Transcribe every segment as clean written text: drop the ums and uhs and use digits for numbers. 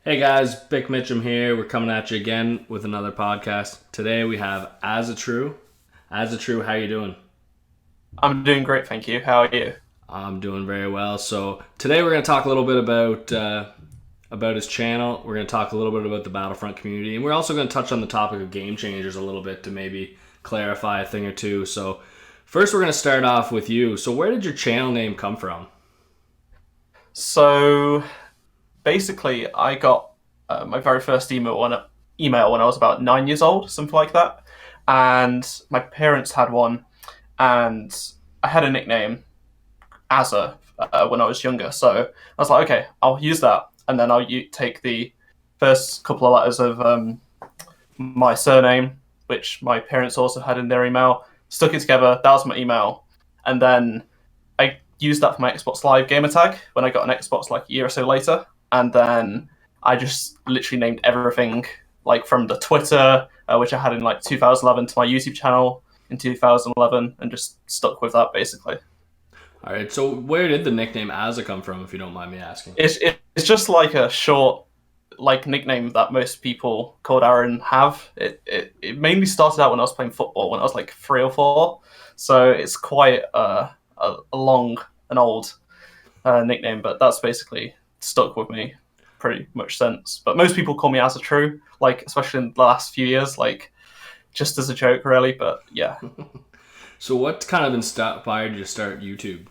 Hey guys, Bic Mitchum here. We're coming at you again with another podcast. Today we have Azzatru. Azzatru, how you doing? I'm doing great, thank you. How are you? I'm doing very well. So today we're going to talk a little bit about his channel. We're going to talk a little bit about the Battlefront community, and we're also going to touch on the topic of game changers a little bit to maybe clarify a thing or two. So first, we're going to start off with you. So where did your channel name come from? So basically, I got my very first email when I was about 9 years old, something like that. And my parents had one, and I had a nickname, Azza, when I was younger. So I was like, okay, I'll use that, and then take the first couple of letters of my surname, which my parents also had in their email, stuck it together. That was my email, and then I used that for my Xbox Live gamer tag when I got an Xbox like a year or so later, and then I just literally named everything like from the Twitter, which I had in like 2011, to my YouTube channel in 2011, and just stuck with that basically. All right. So where did the nickname Azza come from, if you don't mind me asking? It's just like a short like nickname that most people called Aaron have. It mainly started out when I was playing football when I was like 3 or 4, so it's quite a long and old nickname, but that's basically stuck with me pretty much since. But most people call me Azzatru, like especially in the last few years, like just as a joke, really. But yeah. So what kind of inspired you to start YouTube?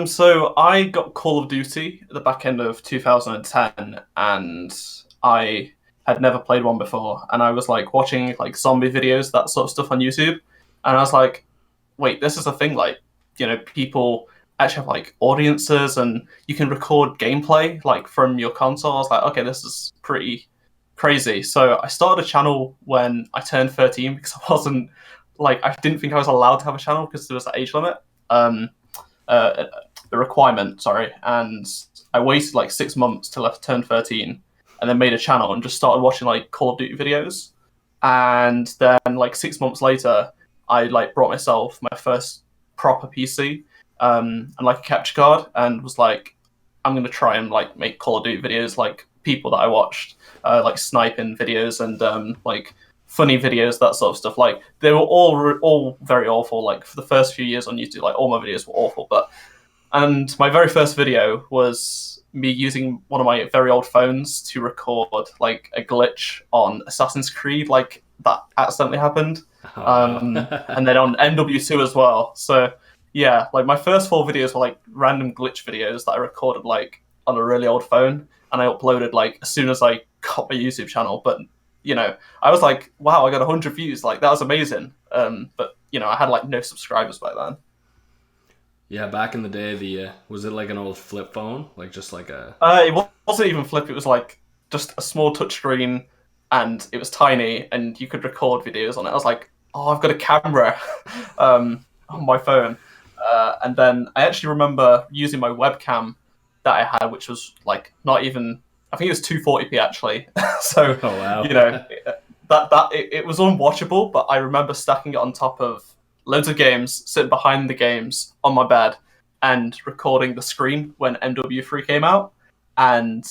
So I got Call of Duty at the back end of 2010, and I had never played one before, and I was like watching like zombie videos, that sort of stuff on YouTube, and I was like, wait, this is a thing, like, people actually have like audiences and you can record gameplay like from your console. I was like, okay, this is pretty crazy. So I started a channel when I turned 13 because I didn't think I was allowed to have a channel because there was an age limit. Um, the requirement, sorry, and I waited like 6 months till I turned 13, and then made a channel and just started watching like Call of Duty videos. And then like 6 months later, I like brought myself my first proper PC, and like a capture card, and was like, I'm gonna try and like make Call of Duty videos like people that I watched, like sniping videos and like funny videos, that sort of stuff. Like they were all very awful. Like for the first few years on YouTube, like all my videos were awful. And my very first video was me using one of my very old phones to record like a glitch on Assassin's Creed, like that accidentally happened, Oh and wow. then on MW2 as well. So yeah, like my first 4 videos were like random glitch videos that I recorded like on a really old phone, and I uploaded like as soon as I got my YouTube channel. But I was like, wow, I got 100 views, like that was amazing. But I had like no subscribers back then. Yeah, back in the day, the was it like an old flip phone, like just like a? It wasn't even flip. It was like just a small touchscreen, and it was tiny, and you could record videos on it. I was like, oh, I've got a camera on my phone. And then I actually remember using my webcam that I had, which was like not even. I think it was 240p actually. So Oh you wow. know it was unwatchable, but I remember stacking it on top of loads of games, sitting behind the games on my bed, and recording the screen when MW3 came out. And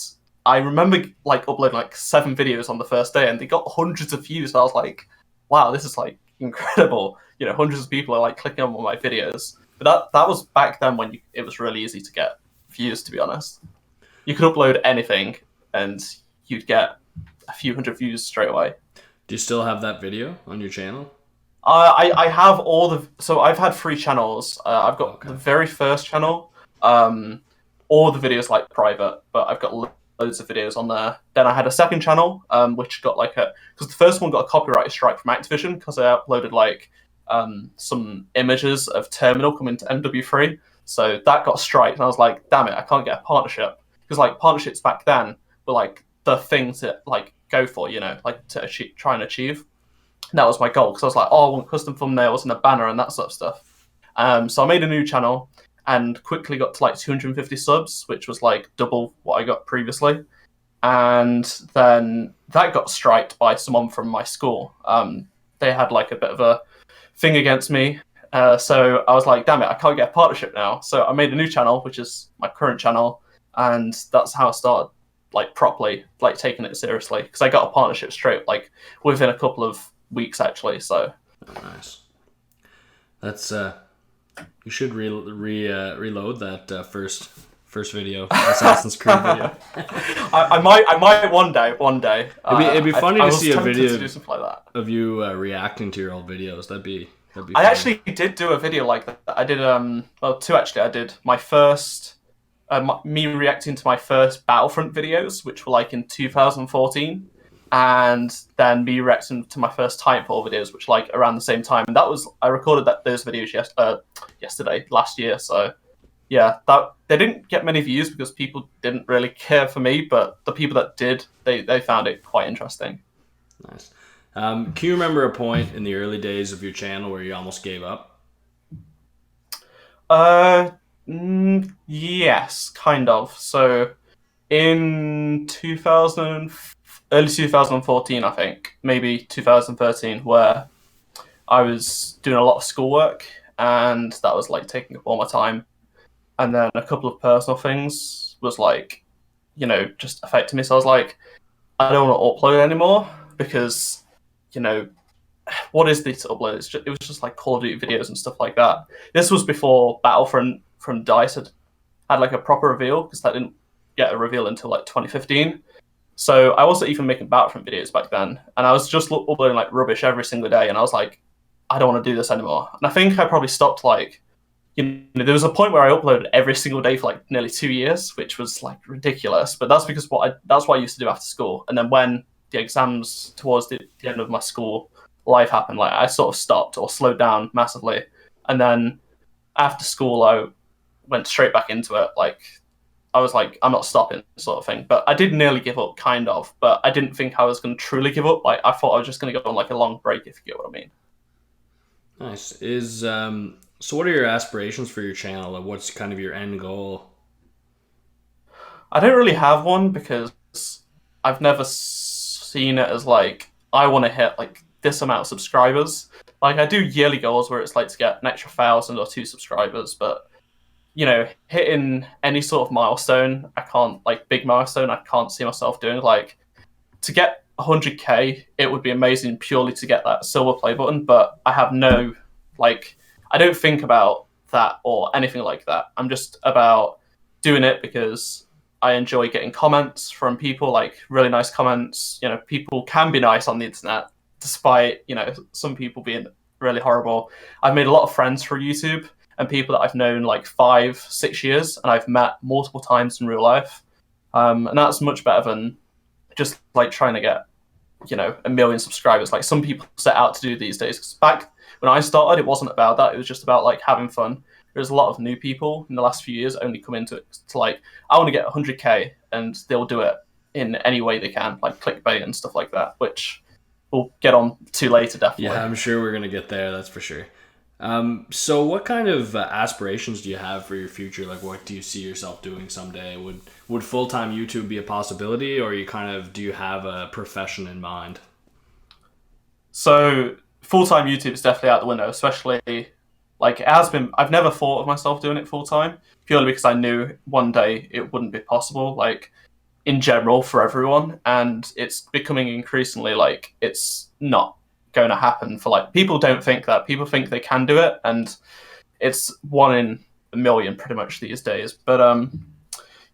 I remember like uploading like 7 videos on the first day, and they got hundreds of views. And I was like, wow, this is like incredible. Hundreds of people are like clicking on my videos. But that was back then when it was really easy to get views. To be honest, you could upload anything, and you'd get a few hundred views straight away. Do you still have that video on your channel? I have so I've had 3 channels. I've got the Okay. very first channel. Um, all the videos like private, but I've got loads of videos on there. Then I had a second channel, which got like because the first one got a copyright strike from Activision because I uploaded like some images of Terminal coming to MW3. So that got striked, and I was like, damn it, I can't get a partnership because like partnerships back then were like the thing to like go for, like to try and achieve. And that was my goal because I was like, oh, I want custom thumbnails and a banner and that sort of stuff. So I made a new channel and quickly got to like 250 subs, which was like double what I got previously. And then that got striked by someone from my school. They had like a bit of a thing against me. So I was like, damn it, I can't get a partnership now. So I made a new channel, which is my current channel, and that's how I started. like properly like taking it seriously, because I got a partnership straight like within a couple of weeks actually. So Nice. That's you should reload that first video, Assassin's Creed video. I might one day. It'd be funny to see a video to do something like that. of you reacting to your old videos. That'd be. I funny. actually did do a video like that. I did two actually. I did my first me reacting to my first Battlefront videos, which were like in 2014, and then me reacting to my first Titanfall videos, which were like around the same time. And that was I recorded those videos last year. So yeah, that they didn't get many views because people didn't really care for me, but the people that did, they found it quite interesting. Nice. Can you remember a point in the early days of your channel where you almost gave up? Yes, kind of. So in early 2014, I think, maybe 2013, where I was doing a lot of schoolwork, and that was like taking up all my time. And then a couple of personal things was like, just affecting me. So I was like, I don't want to upload anymore because, what is this to upload? It was just like Call of Duty videos and stuff like that. This was before Battlefront from DICE had like a proper reveal, because that didn't get a reveal until like 2015. So I wasn't even making Battlefront videos back then, and I was just uploading like rubbish every single day. And I was like, I don't want to do this anymore. And I think I probably stopped like, there was a point where I uploaded every single day for like nearly 2 years, which was like ridiculous. But that's because that's what I used to do after school. And then when the exams towards the end of my school life happened, like I sort of stopped or slowed down massively. And then after school, I went straight back into it. Like I was like, I'm not stopping, sort of thing. But I did nearly give up, kind of. But I didn't think I was going to truly give up. Like I thought I was just going to go on like a long break, if you get what I mean. Nice. So what are your aspirations for your channel? Like, what's kind of your end goal? I don't really have one, because I've never seen it as like, I want to hit like this amount of subscribers. Like I do yearly goals where it's like to get an extra 1,000 or 2 subscribers, but hitting any sort of milestone, I can't, like big milestone, I can't see myself doing. Like to get 100k, it would be amazing purely to get that silver play button, but I have no, like, I don't think about that or anything like that. I'm just about doing it because I enjoy getting comments from people, like really nice comments. People can be nice on the internet, despite, some people being really horrible. I've made a lot of friends through YouTube, and people that I've known like 5-6 years, and I've met multiple times in real life. And that's much better than just like trying to get, 1 million subscribers. Like some people set out to do these days. 'Cause back when I started, it wasn't about that. It was just about like having fun. There's a lot of new people in the last few years only come into it to like, I want to get 100k, and they'll do it in any way they can, like clickbait and stuff like that, which we'll get on to later, definitely. Yeah, I'm sure we're gonna get there. That's for sure. So what kind of aspirations do you have for your future? Like, what do you see yourself doing someday? Would full-time YouTube be a possibility, or do you have a profession in mind? So full-time YouTube is definitely out the window, especially like it has been. I've never thought of myself doing it full-time, purely because I knew one day it wouldn't be possible, like in general for everyone. And it's becoming increasingly like it's not going to happen for like, people don't think that. People think they can do it, and it's 1 in a million pretty much these days. But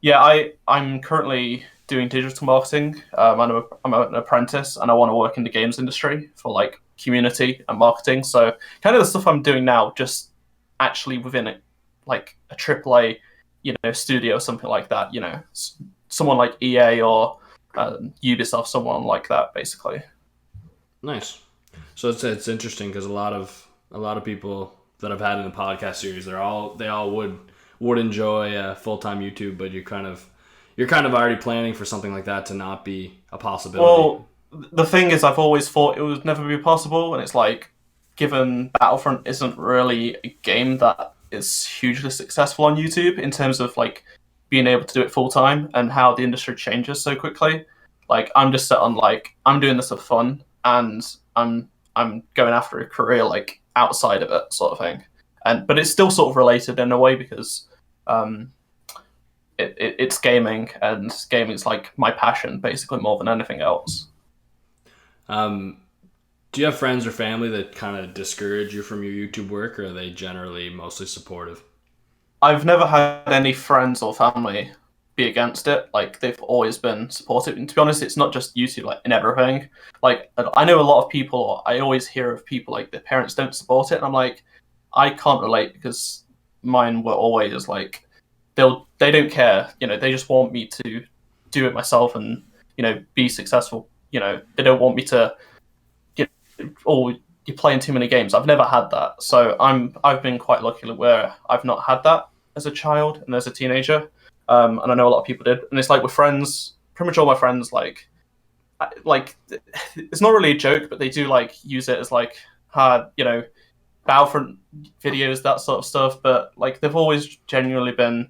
yeah, I'm currently doing digital marketing. I'm an apprentice, and I want to work in the games industry for like community and marketing. So kind of the stuff I'm doing now, just actually within it, like a AAA, studio, something like that. Someone like EA or Ubisoft, someone like that, basically. Nice. So it's interesting because a lot of people that I've had in the podcast series, they all would enjoy full-time YouTube, but you're kind of already planning for something like that to not be a possibility. Well, the thing is, I've always thought it would never be possible, and it's like, given Battlefront isn't really a game that is hugely successful on YouTube in terms of like being able to do it full-time, and how the industry changes so quickly. Like I'm just set on like, I'm doing this for fun, and I'm going after a career like outside of it, sort of thing. But it's still sort of related in a way, because it's gaming, and gaming is like my passion basically more than anything else. Um, do you have friends or family that kind of discourage you from your YouTube work, or are they generally mostly supportive? I've never had any friends or family be against it. Like they've always been supportive. And to be honest, it's not just YouTube, like in everything. Like I know a lot of people. I always hear of people like their parents don't support it, and I'm like, I can't relate because mine were always like they don't care. You know, they just want me to do it myself and be successful. You know, they don't want me to get oh you're playing too many games. I've never had that, so I've been quite lucky where I've not had that as a child and as a teenager. And I know a lot of people did, and it's like with friends, pretty much all my friends like it's not really a joke, but they do like use it as like hard, Battlefront videos, that sort of stuff. But like they've always genuinely been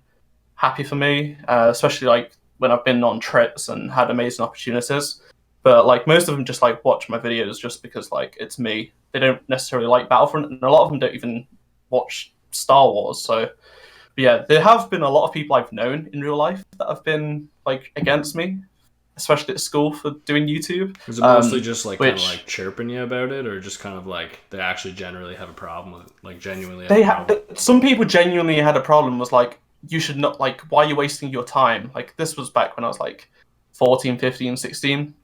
happy for me, especially like when I've been on trips and had amazing opportunities. But like most of them just like watch my videos just because like it's me. They don't necessarily like Battlefront, and a lot of them don't even watch Star Wars. So but yeah, there have been a lot of people I've known in real life that have been like against me, especially at school for doing YouTube. Is it mostly just like kind of which like chirping you about it, or just kind of like they actually generally have a problem with it, like genuinely have they a problem? some people genuinely had a problem. Was like, you should not, like, why are you wasting your time? Like this was back when I was like 14, 15, 16.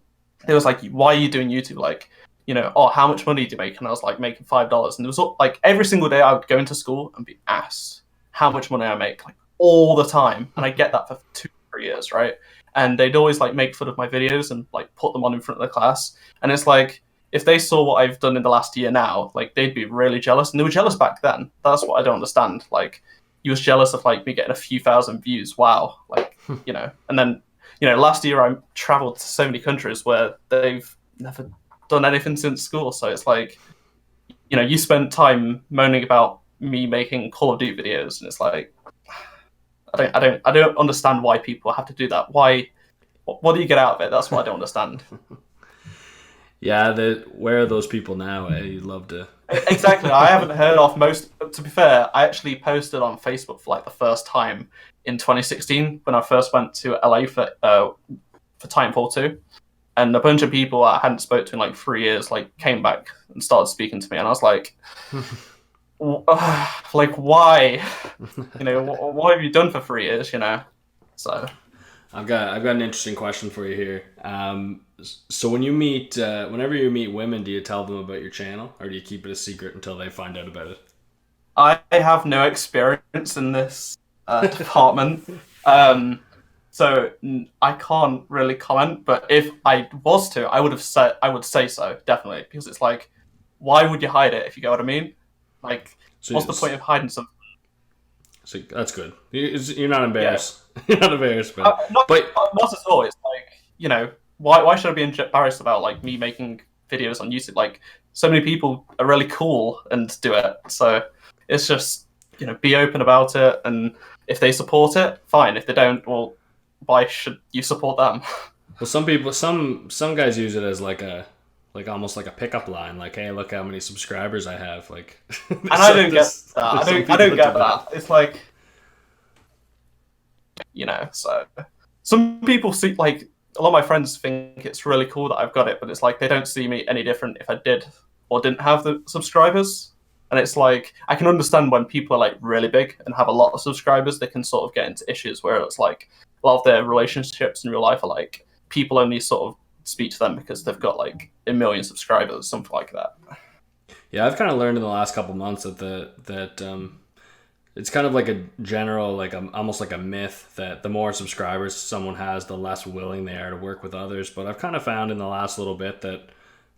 It was like, why are you doing YouTube? Like, oh, how much money do you make? And I was like making $5, and it was like every single day I would go into school and be asked how much money I make, like all the time, and I get that for 2 or 3 years, right? And they'd always like make fun of my videos and like put them on in front of the class, and it's like if they saw what I've done in the last year now, like they'd be really jealous, and they were jealous back then. That's what I don't understand. Like he was jealous of like me getting a few thousand views. Wow, like and then last year I traveled to so many countries where they've never done anything since school. So it's like you spend time moaning about me making Call of Duty videos, and it's like I don't understand why people have to do that. Why? What do you get out of it? That's what I don't understand. Yeah, where are those people now? You'd love to. Exactly. I haven't heard of most. To be fair, I actually posted on Facebook for like the first time in 2016 when I first went to LA for Titanfall 2, and a bunch of people I hadn't spoke to in like 3 years like came back and started speaking to me, and I was like. Like why? What have you done for 3 years? So I've got an interesting question for you here. So when you meet, whenever you meet women, do you tell them about your channel, or do you keep it a secret until they find out about it? I have no experience in this department, so I can't really comment. But if I was to, I would say so, definitely, because it's like, why would you hide it if you get what I mean? Like, what's the point of hiding something? So that's good. You're not embarrassed. Yeah. You're not embarrassed, Not at all. It's like, why should I be embarrassed about like me making videos on YouTube? Like, so many people are really cool and do it. So it's just be open about it, and if they support it, fine. If they don't, well, why should you support them? Well, some people, some guys use it as like almost like a pickup line, like, "Hey, look how many subscribers I have." Like, and I don't get that. I don't get that. It's like, so some people see, like, a lot of my friends think it's really cool that I've got it, but it's like they don't see me any different if I did or didn't have the subscribers. And it's like, I can understand when people are like really big and have a lot of subscribers, they can sort of get into issues where it's like a lot of their relationships in real life are like people only sort of speak to them because they've got like 1 million subscribers, something like that. Yeah, I've kind of learned in the last couple months that it's kind of like a general, like almost like a myth that the more subscribers someone has, the less willing they are to work with others. But I've kind of found in the last little bit that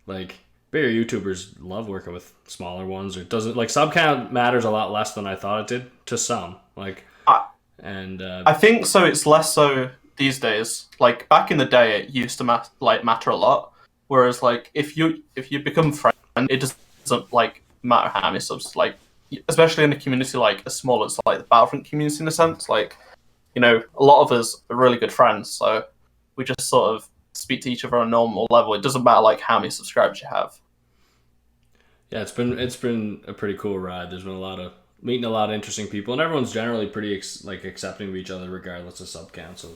like bigger YouTubers love working with smaller ones, or doesn't, like, sub count matters a lot less than I thought it did to some. Like, I think so. It's less so these days. Like back in the day, it used to matter a lot. Whereas like if you become friends, it doesn't like matter how many subs. Like especially in a community like as small as like the Battlefront community in a sense. Like a lot of us are really good friends, so we just sort of speak to each other on a normal level. It doesn't matter like how many subscribers you have. Yeah, it's been a pretty cool ride. There's been a meeting a lot of interesting people, and everyone's generally pretty accepting of each other regardless of sub count. So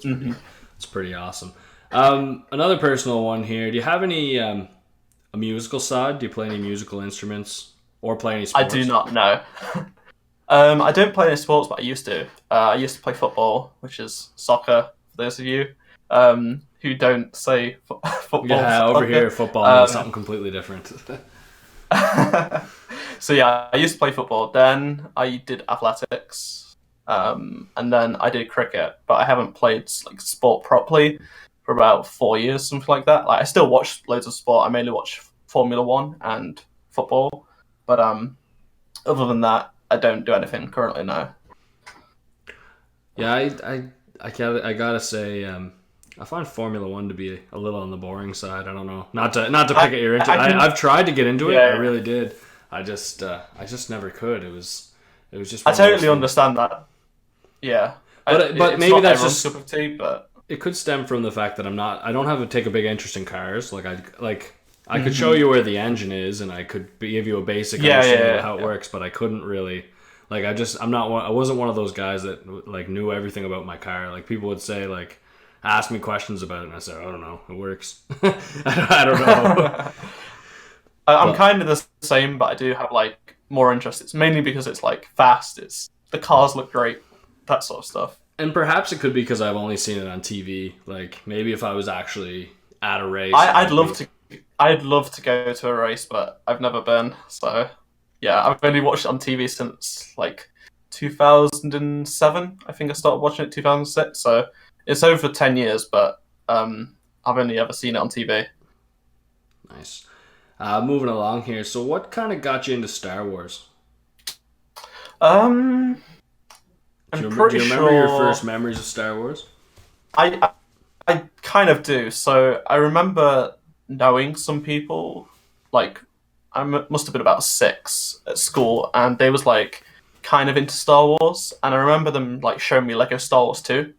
it's pretty awesome. Another personal one here. Do you have any a musical side? Do you play any musical instruments or play any sports? I do not know. I don't play any sports, but I used to. I used to play football, which is soccer. For those of you who don't say football, yeah, soccer. over here football means something completely different. So yeah, I used to play football. Then I did athletics, and then I did cricket. But I haven't played like sport properly for about 4 years, something like that. Like I still watch loads of sport. I mainly watch Formula One and football, but other than that, I don't do anything currently now. Yeah, I gotta say, I find Formula One to be a little on the boring side. I don't know, not to pick at your interest. I've tried to get into it. I really did. I just never could. It was just. I totally understand that. Yeah, but maybe that's just cup of tea. But it could stem from the fact that I don't have take a big interest in cars. I could show you where the engine is, and I could give you a basic understanding of how it works, but I couldn't really. I wasn't one of those guys that like knew everything about my car. Like people would say, like, ask me questions about it, and I said, I don't know, it works. I don't know. I'm kind of the same, but I do have like more interest. It's mainly because it's like fast. The cars look great, that sort of stuff. And perhaps it could be because I've only seen it on TV. Like maybe if I was actually at a race, I'd love to go to a race, but I've never been. So yeah, I've only watched it on TV since like 2007. I think I started watching it 2006. So it's over 10 years, but I've only ever seen it on TV. Nice. Moving along here. So what kind of got you into Star Wars? I'm do you pretty remember sure your first memories of Star Wars? I kind of do. So I remember knowing some people, like I must have been about 6 at school, and they was like kind of into Star Wars, and I remember them like showing me Lego Star Wars 2.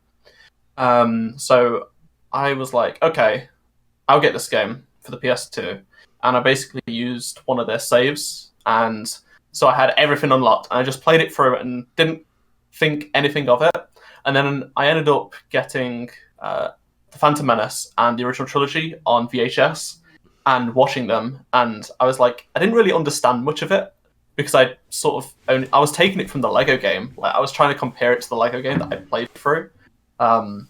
So I was like, okay, I'll get this game for the PS2, and I basically used one of their saves, and so I had everything unlocked, and I just played it through and didn't think anything of it, and then I ended up getting The Phantom Menace and the original trilogy on VHS and watching them, and I was like, I didn't really understand much of it because I was taking it from the Lego game. Like I was trying to compare it to the Lego game that I played through, and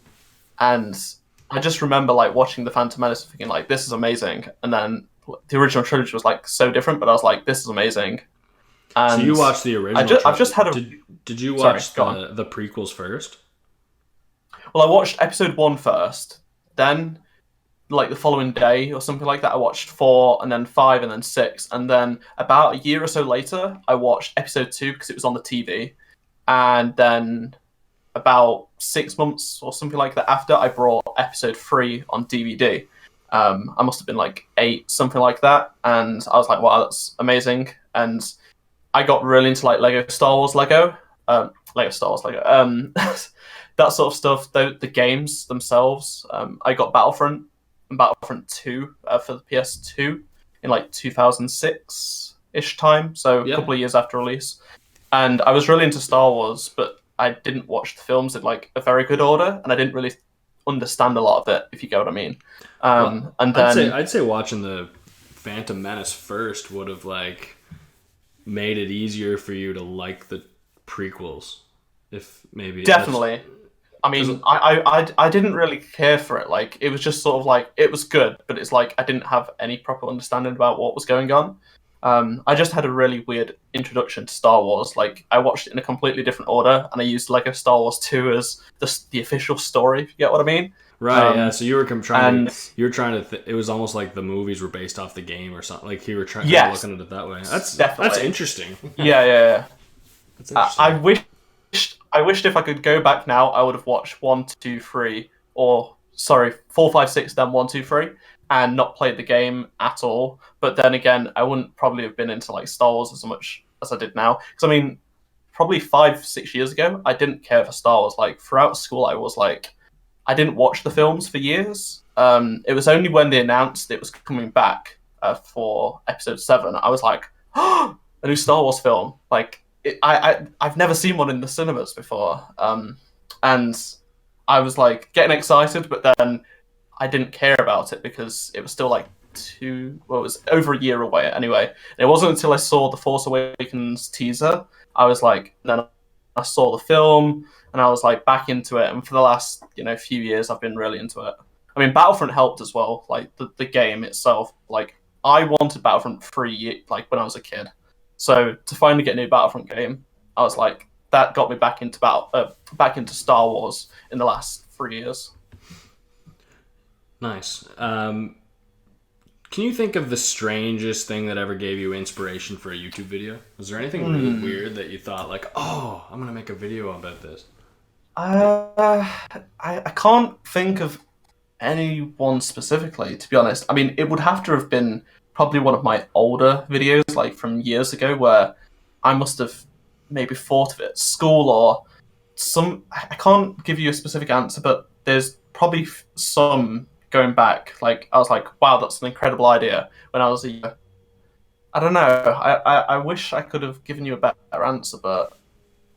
I just remember like watching The Phantom Menace and thinking like, this is amazing, and then the original trilogy was like so different, but I was like, this is amazing. And so you watched the original. I've just had a. Did you watch the prequels first? Well, I watched episode 1 first, then like the following day or something like that, I watched 4, and then 5, and then 6, and then about a year or so later, I watched episode 2 because it was on the TV, and then about 6 months or something like that after, I brought episode 3 on DVD. I must have been like 8, something like that, and I was like, wow, that's amazing. And I got really into like Lego Star Wars Lego, that sort of stuff. The games themselves, I got Battlefront and Battlefront 2 for the PS2 in like 2006-ish time, so a couple of years after release. And I was really into Star Wars, but I didn't watch the films in like a very good order, and I didn't really understand a lot of it, if you get what I mean. And then I'd say watching the Phantom Menace first would have like made it easier for you to like the prequels, if maybe. Definitely. I mean, I didn't really care for it. Like, it was just sort of like, it was good, but it's like I didn't have any proper understanding about what was going on. I just had a really weird introduction to Star Wars. Like, I watched it in a completely different order, and I used Lego Star Wars 2 as the official story, if you get what I mean. Right, yeah. So you were trying to. It was almost like the movies were based off the game or something. Like you were trying looking at it that way. That's interesting. Yeah. That's interesting. I wished if I could go back now, I would have watched 1, 2, 3, or 4, 5, 6, then 1, 2, 3, and not played the game at all. But then again, I wouldn't probably have been into like Star Wars as much as I did now. Because I mean, probably 5, 6 years ago, I didn't care for Star Wars. Like throughout school, I was like, I didn't watch the films for years. It was only when they announced it was coming back for episode 7, I was like, oh, a new Star Wars film. Like, I've never seen one in the cinemas before, and I was like getting excited, but then I didn't care about it because it was still like it was over a year away anyway. And it wasn't until I saw the Force Awakens teaser, I was like, then I saw the film, and I was like back into it. And for the last few years, I've been really into it. I mean, Battlefront helped as well, like the game itself. Like I wanted Battlefront 3 like when I was a kid, so to finally get a new Battlefront game, I was like, that got me back into back into Star Wars in the last 3 years. Nice. Can you think of the strangest thing that ever gave you inspiration for a YouTube video? Was there anything really weird that you thought like, oh, I'm gonna make a video about this? I can't think of anyone specifically, to be honest. I mean, it would have to have been probably one of my older videos, like from years ago, where I must have maybe thought of it at school or some. I can't give you a specific answer, but there's probably some going back. Like I was like, wow, that's an incredible idea when I was a year. I don't know. I wish I could have given you a better answer, but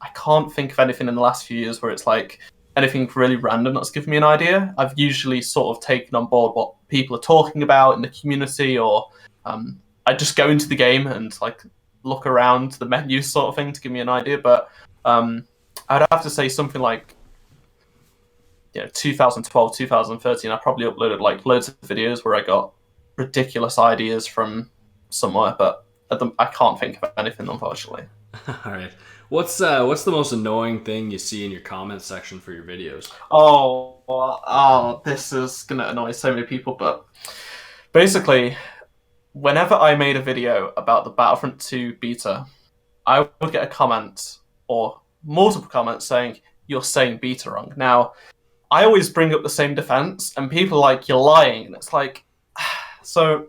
I can't think of anything in the last few years where it's like anything really random that's given me an idea. I've usually sort of taken on board what people are talking about in the community, or I just go into the game and like look around the menu sort of thing to give me an idea. But I'd have to say something like 2012, 2013. I probably uploaded like loads of videos where I got ridiculous ideas from somewhere, but I can't think of anything, unfortunately. All right. What's the most annoying thing you see in your comment section for your videos? Oh, this is gonna annoy so many people, but basically, whenever I made a video about the Battlefront 2 beta, I would get a comment or multiple comments saying, "You're saying beta wrong." Now, I always bring up the same defense, and people are like, "You're lying," and it's like, so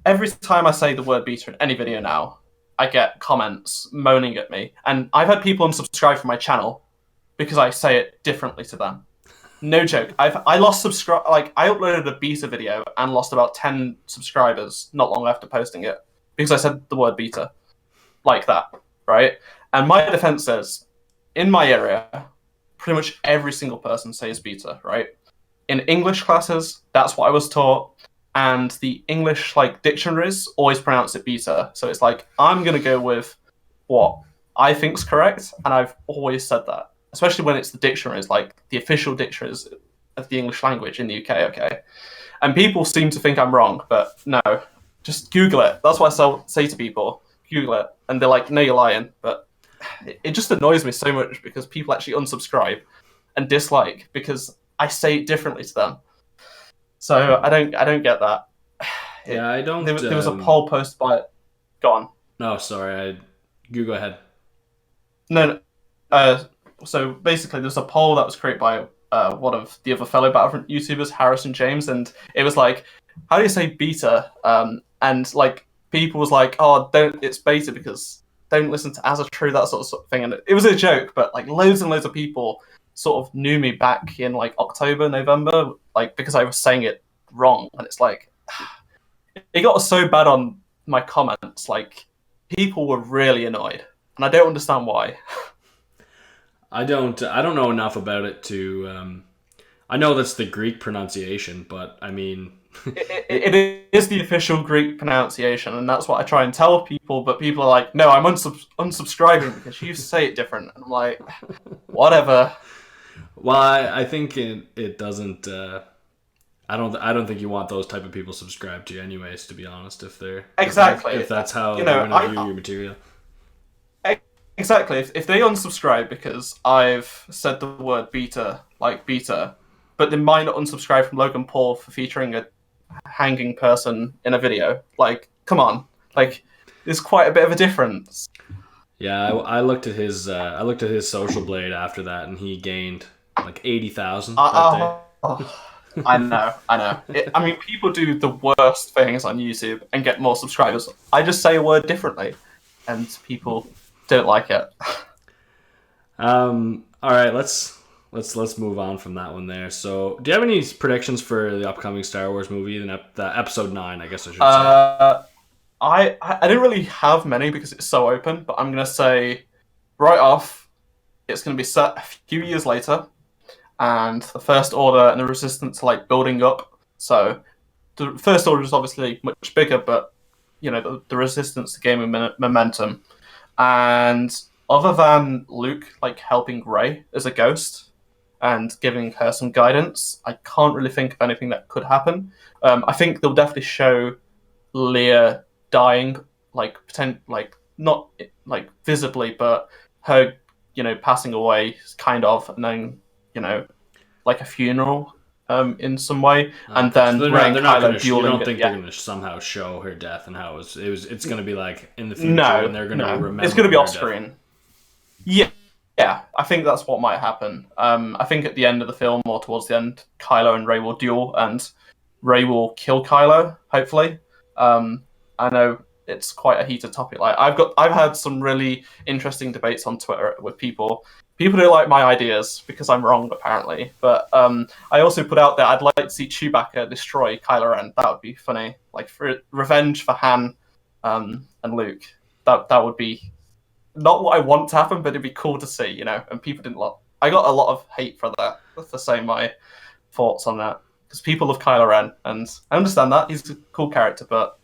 every time I say the word beta in any video now, I get comments moaning at me, and I've had people unsubscribe from my channel because I say it differently to them. No joke. I lost I uploaded a beta video and lost about 10 subscribers not long after posting it because I said the word beta like that, right? And my defense is, in my area, pretty much every single person says beta, right? In English classes, that's what I was taught. And the English dictionaries always pronounce it beta. So it's like, I'm going to go with what I think's correct. And I've always said that, especially when it's the dictionaries, like the official dictionaries of the English language in the UK, okay? And people seem to think I'm wrong, but no, just Google it. That's what I say to people. Google it. And they're like, no, you're lying. But it just annoys me so much because people actually unsubscribe and dislike because I say it differently to them. So I don't get that. I don't. There was a poll posted by it. Go on. No, sorry. You go ahead. No. So basically, there's a poll that was created by one of the other fellow Battlefront YouTubers, Harrison James, and it was like, how do you say beta? And like people was like, oh, it's beta because don't listen to Azzatru, that sort of thing. And it was a joke, but like loads and loads of people sort of knew me back in like October, November, like because I was saying it wrong. And it's like, it got so bad on my comments, like people were really annoyed, and I don't understand why. I don't know enough about it to. I know that's the Greek pronunciation, but I mean, it is the official Greek pronunciation, and that's what I try and tell people. But people are like, "No, I'm unsubscribing because you say it different," and I'm like, "Whatever." Well, I think it doesn't. I don't think you want those type of people subscribed to you, anyways. To be honest, if that's how they're going to view your material. Exactly. If they unsubscribe because I've said the word beta, but they might not unsubscribe from Logan Paul for featuring a hanging person in a video. Like, come on. Like, there's quite a bit of a difference. Yeah, I looked at his social blade after that, and he gained like 80,000 that day. I know. I mean, people do the worst things on YouTube and get more subscribers. I just say a word differently, and people don't like it. All right, let's move on from that one there. So, do you have any predictions for the upcoming Star Wars movie, the episode 9? I guess I should say. I didn't really have many because it's so open, but I'm gonna say right off, it's going to be set a few years later, and the First Order and the Resistance are like building up. So the First Order is obviously much bigger, but the Resistance are gaining momentum. And other than Luke like helping Rey as a ghost and giving her some guidance, I can't really think of anything that could happen. I think they'll definitely show Leia dying, like not like visibly, but her, passing away, kind of, and then like a funeral, in some way, and Okay, so then Rey and they're not Kylo gonna. You dueling. don't think Yeah. they're gonna somehow show her death and how it's gonna be like in the future, No, and they're gonna no, remember. it's going to be her off death. screen. Yeah, yeah, I think that's what might happen. I think at the end of the film or towards the end, Kylo and Rey will duel, and Rey will kill Kylo. Hopefully, I know it's quite a heated topic. Like I've had some really interesting debates on Twitter with people. People don't like my ideas because I'm wrong, apparently. But I also put out there I'd like to see Chewbacca destroy Kylo Ren. That would be funny, like for revenge for Han and Luke. That would be not what I want to happen, but it'd be cool to see, And people didn't love. I got a lot of hate for that, for saying my thoughts on that, because people love Kylo Ren, and I understand that he's a cool character, but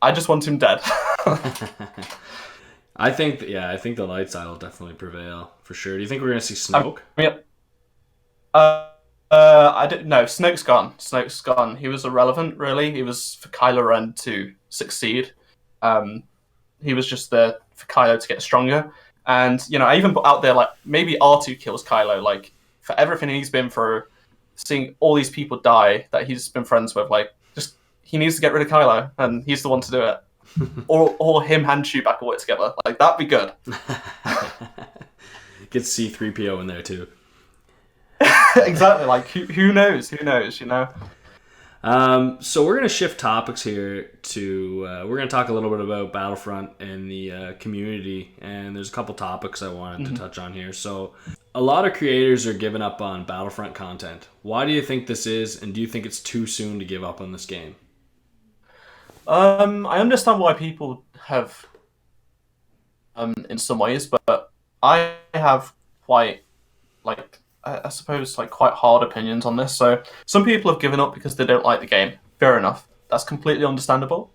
I just want him dead. I think the light side will definitely prevail for sure. Do you think we're gonna see Snoke? I don't know. Snoke's gone. Snoke's gone. He was irrelevant, really. He was for Kylo Ren to succeed. He was just there for Kylo to get stronger. And, I even put out there, like, maybe R2 kills Kylo. Like, for everything he's been through, seeing all these people die that he's been friends with, like, just, he needs to get rid of Kylo, and he's the one to do it. or him and Chewbacca work together. Like, that'd be good. Get C-3PO in there, too. Exactly. Like, who knows? Who knows, So we're going to shift topics here to we're going to talk a little bit about Battlefront and the community, and there's a couple topics I wanted to touch on here. So a lot of creators are giving up on Battlefront content. Why do you think this is, and do you think it's too soon to give up on this game? I understand why people have in some ways, but I have quite, like, I suppose, like, quite hard opinions on this. So some people have given up because they don't like the game. Fair enough. That's completely understandable.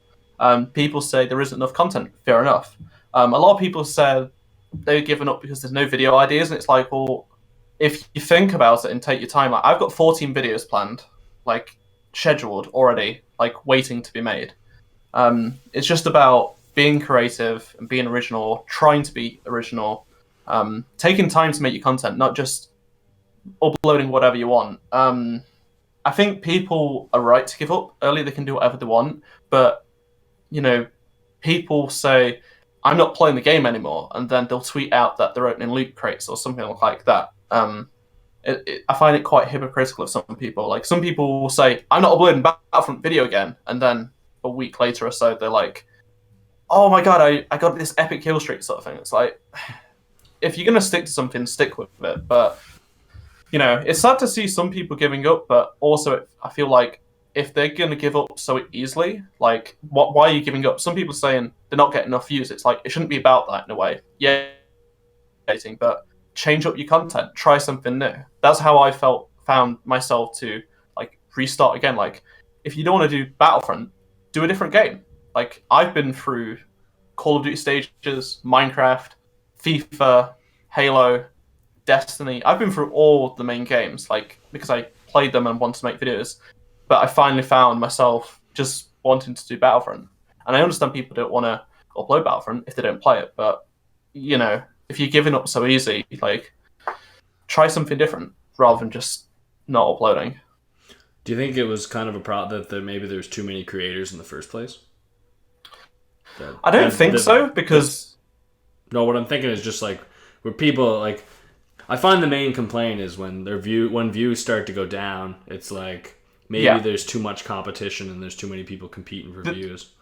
People say there isn't enough content. Fair enough. A lot of people said they've given up because there's no video ideas, and it's like, well, if you think about it and take your time, like, I've got 14 videos planned, like, scheduled already, like, waiting to be made. It's just about being creative and being original, trying to be original, taking time to make your content, not just uploading whatever you want. I think people are right to give up early. They can do whatever they want, but people say, I'm not playing the game anymore, and then they'll tweet out that they're opening loot crates or something like that. I find it quite hypocritical of some people. Like, some people will say, I'm not uploading Battlefront video again, and then a week later or so they're like, oh my god, I got this epic kill streak sort of thing. It's like, if you're going to stick to something, stick with it. But it's sad to see some people giving up, but also I feel like if they're going to give up so easily, like, why are you giving up? Some people are saying they're not getting enough views. It's like, it shouldn't be about that in a way. Yeah, but change up your content. Try something new. That's how I found myself to, like, restart again. Like, if you don't want to do Battlefront, do a different game. Like, I've been through Call of Duty stages, Minecraft, FIFA, Halo, Destiny. I've been through all the main games, like, because I played them and wanted to make videos. But I finally found myself just wanting to do Battlefront. And I understand people don't want to upload Battlefront if they don't play it. But, if you're giving up so easy, like, try something different rather than just not uploading. Do you think it was kind of a problem that maybe there's too many creators in the first place? I don't think so, because... No, what I'm thinking is just, like, where people, like... I find the main complaint is when views start to go down, it's like, maybe there's too much competition and there's too many people competing for views.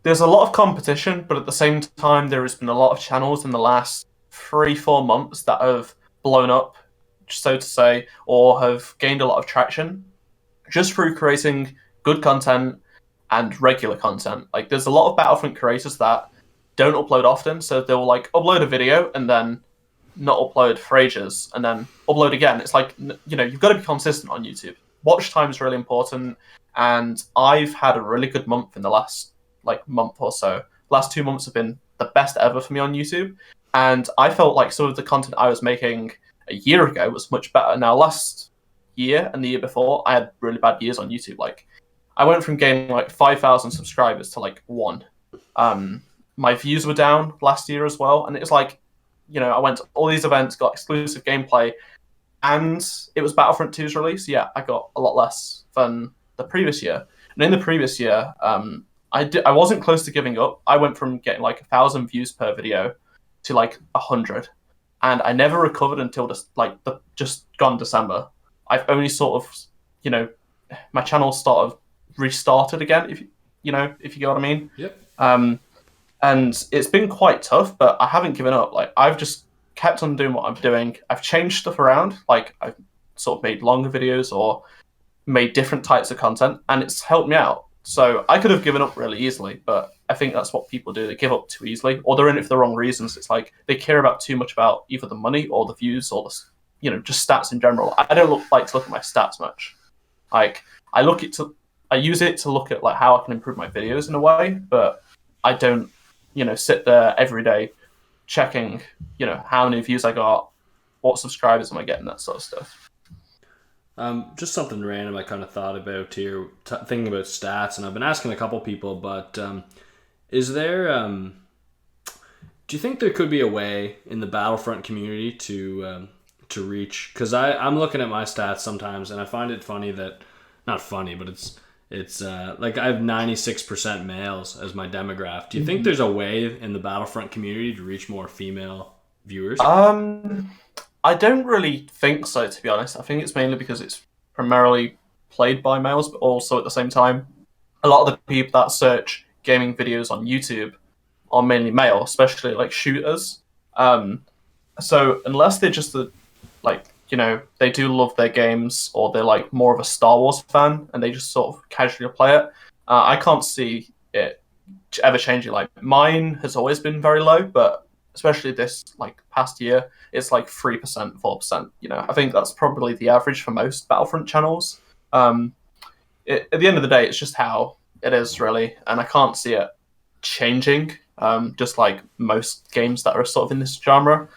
There's a lot of competition, but at the same time, there has been a lot of channels in the last 3-4 months that have blown up, so to say, or have gained a lot of traction just through creating good content and regular content. Like, there's a lot of Battlefront creators that don't upload often, so they'll, like, upload a video and then not upload for ages and then upload again. It's like, you've got to be consistent on YouTube. Watch time is really important, and I've had a really good month in the last month or so. Last 2 months have been the best ever for me on YouTube, and I felt like some of the content I was making a year ago was much better. Now, last year and the year before, I had really bad years on YouTube. Like, I went from gaining 5,000 subscribers to 1. My views were down last year as well, and it was I went to all these events, got exclusive gameplay, and it was Battlefront 2's release. Yeah, I got a lot less than the previous year. And in the previous year, I wasn't close to giving up. I went from getting 1,000 views per video to 100, and I never recovered until just gone December. I've only sort of, my channel sort of restarted again, if you get what I mean. Yep. And it's been quite tough, but I haven't given up. I've just kept on doing what I'm doing. I've changed stuff around. I've sort of made longer videos or made different types of content, and it's helped me out. So I could have given up really easily, but I think that's what people do. They give up too easily, or they're in it for the wrong reasons. It's they care about too much about either the money or the views or the, just stats in general. I don't like to look at my stats much. I use it to look at how I can improve my videos in a way, but I don't, sit there every day checking, how many views I got, what subscribers am I getting, that sort of stuff. Just something random I kind of thought about here, thinking about stats, and I've been asking a couple people, but is there, do you think there could be a way in the Battlefront community to reach, because I'm looking at my stats sometimes, and I find it funny that, not funny, but it's I have 96% males as my demographic. Do you think there's a way in the Battlefront community to reach more female viewers? I don't really think so, to be honest. I think it's mainly because it's primarily played by males, but also at the same time, a lot of the people that search gaming videos on YouTube are mainly male, especially shooters. So unless they're just they do love their games, or they're more of a Star Wars fan and they just sort of casually play it, I can't see it ever changing. Mine has always been very low, but especially this past year, it's 3%, 4%. I think that's probably the average for most Battlefront channels. At the end of the day, it's just how it is, really, and I can't see it changing. Just like most games that are sort of in this genre,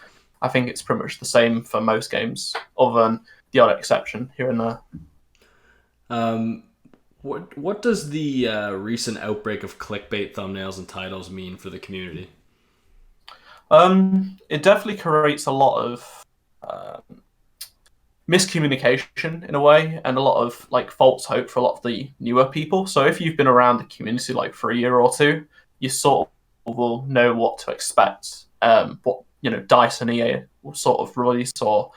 I think it's pretty much the same for most games, other than the odd exception here and there. What does the recent outbreak of clickbait thumbnails and titles mean for the community? It definitely creates a lot of miscommunication in a way, and a lot of false hope for a lot of the newer people. So if you've been around the community for a year or two, you sort of will know what to expect. What DICE and EA will sort of release, or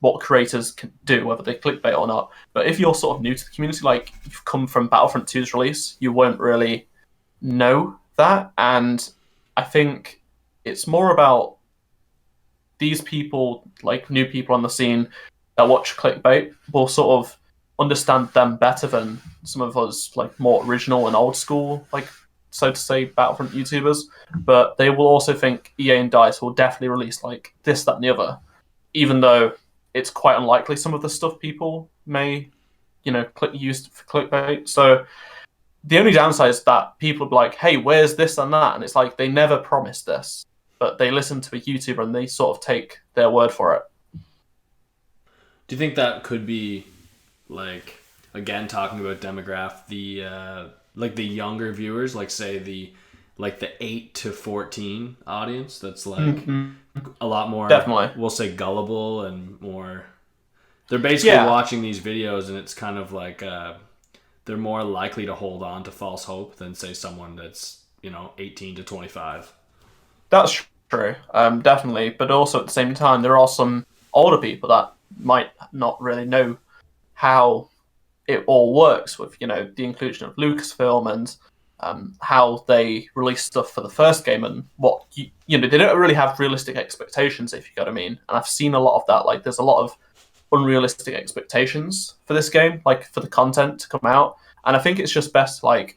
what creators can do, whether they clickbait or not. But if you're sort of new to the community, you've come from Battlefront 2's release, you won't really know that. And I think it's more about these people, new people on the scene that watch clickbait, will sort of understand them better than some of us, more original and old school, so to say, Battlefront YouTubers. But they will also think EA and DICE will definitely release this, that, and the other, even though it's quite unlikely some of the stuff people may, use for clickbait. So the only downside is that people will be hey, where's this and that? And it's they never promised this, but they listen to a YouTuber and they sort of take their word for it. Do you think that could be, again, talking about demographic, the younger viewers, say the 8 to 14 audience, that's a lot more, definitely, we'll say, gullible and more, they're basically watching these videos, and it's kind of they're more likely to hold on to false hope than, say, someone that's 18 to 25. That's true, definitely. But also at the same time, there are some older people that might not really know how it all works with the inclusion of Lucasfilm and how they release stuff for the first game, and what they don't really have realistic expectations, if you get what I mean. And I've seen a lot of that. There's a lot of unrealistic expectations for this game, for the content to come out. And I think it's just best to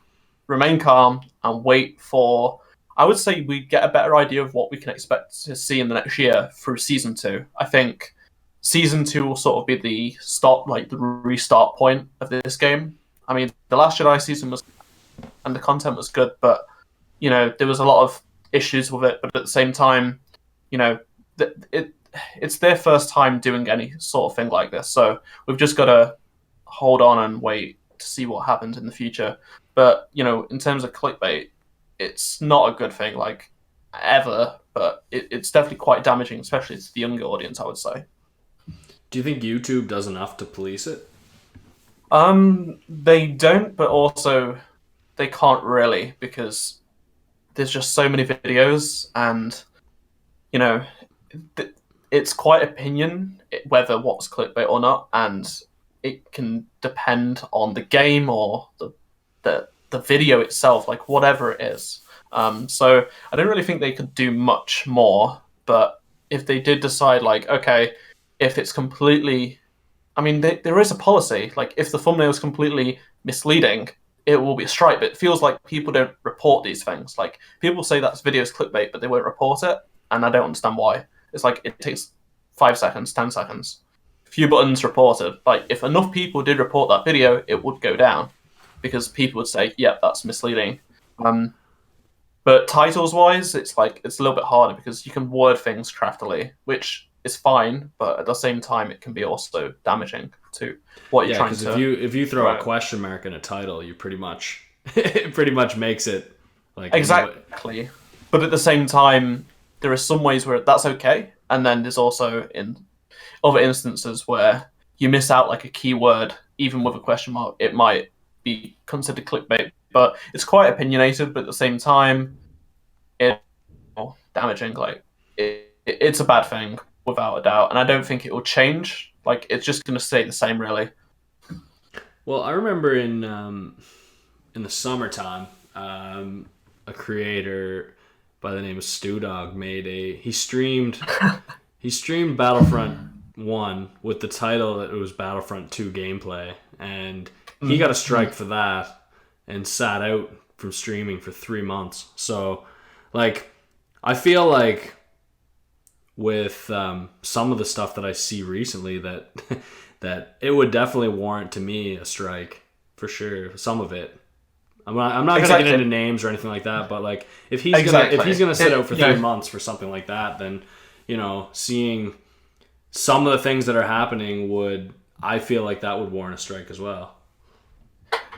remain calm and wait for I would say we get a better idea of what we can expect to see in the next year through season 2. I think season 2 will sort of be the start, like the restart point of this game. I mean, the Last Jedi season was, and the content was good, but there was a lot of issues with it. But at the same time, it's their first time doing any sort of thing like this, so we've just got to hold on and wait to see what happens in the future. But in terms of clickbait, it's not a good thing, like, ever, but it's definitely quite damaging, especially to the younger audience, I would say. Do you think YouTube does enough to police it? They don't, but also they can't really, because there's just so many videos, and it's quite opinion whether what's clickbait or not, and it can depend on the game or the video itself, like whatever it is. So I don't really think they could do much more, but if they did decide, like, okay, if it's completely, I mean, there is a policy, like, if the thumbnail is completely misleading, it will be a strike. But it feels like people don't report these things. Like, people say that video's clickbait, but they won't report it, and I don't understand why. It's like, it takes 5 seconds, 10 seconds, few buttons reported. Like, if enough people did report that video, it would go down, because people would say, yeah, that's misleading. But titles-wise, it's a little bit harder, because you can word things craftily, which is fine, but at the same time, it can be also damaging to what you're trying to. Yeah, because if you throw a question mark in a title, you pretty much it pretty much makes it like exactly. But at the same time, there are some ways where that's okay, and then there's also in other instances where you miss out, like, a keyword, even with a question mark, it might be considered clickbait. But it's quite opinionated, but at the same time, it's damaging. Like, it's a bad thing, without a doubt, and I don't think it will change. Like, it's just going to stay the same, really. Well, I remember in the summertime, a creator by the name of StewDog he streamed Battlefront 1 with the title that it was Battlefront 2 gameplay, and he got a strike for that and sat out from streaming for 3 months. So, like, I feel like with some of the stuff that I see recently that that it would definitely warrant, to me, a strike for sure. Some of it. I'm not going to get into names or anything like that, but, like, if he's gonna sit out for 3 months for something like that, then seeing some of the things that are happening I feel like that would warrant a strike as well.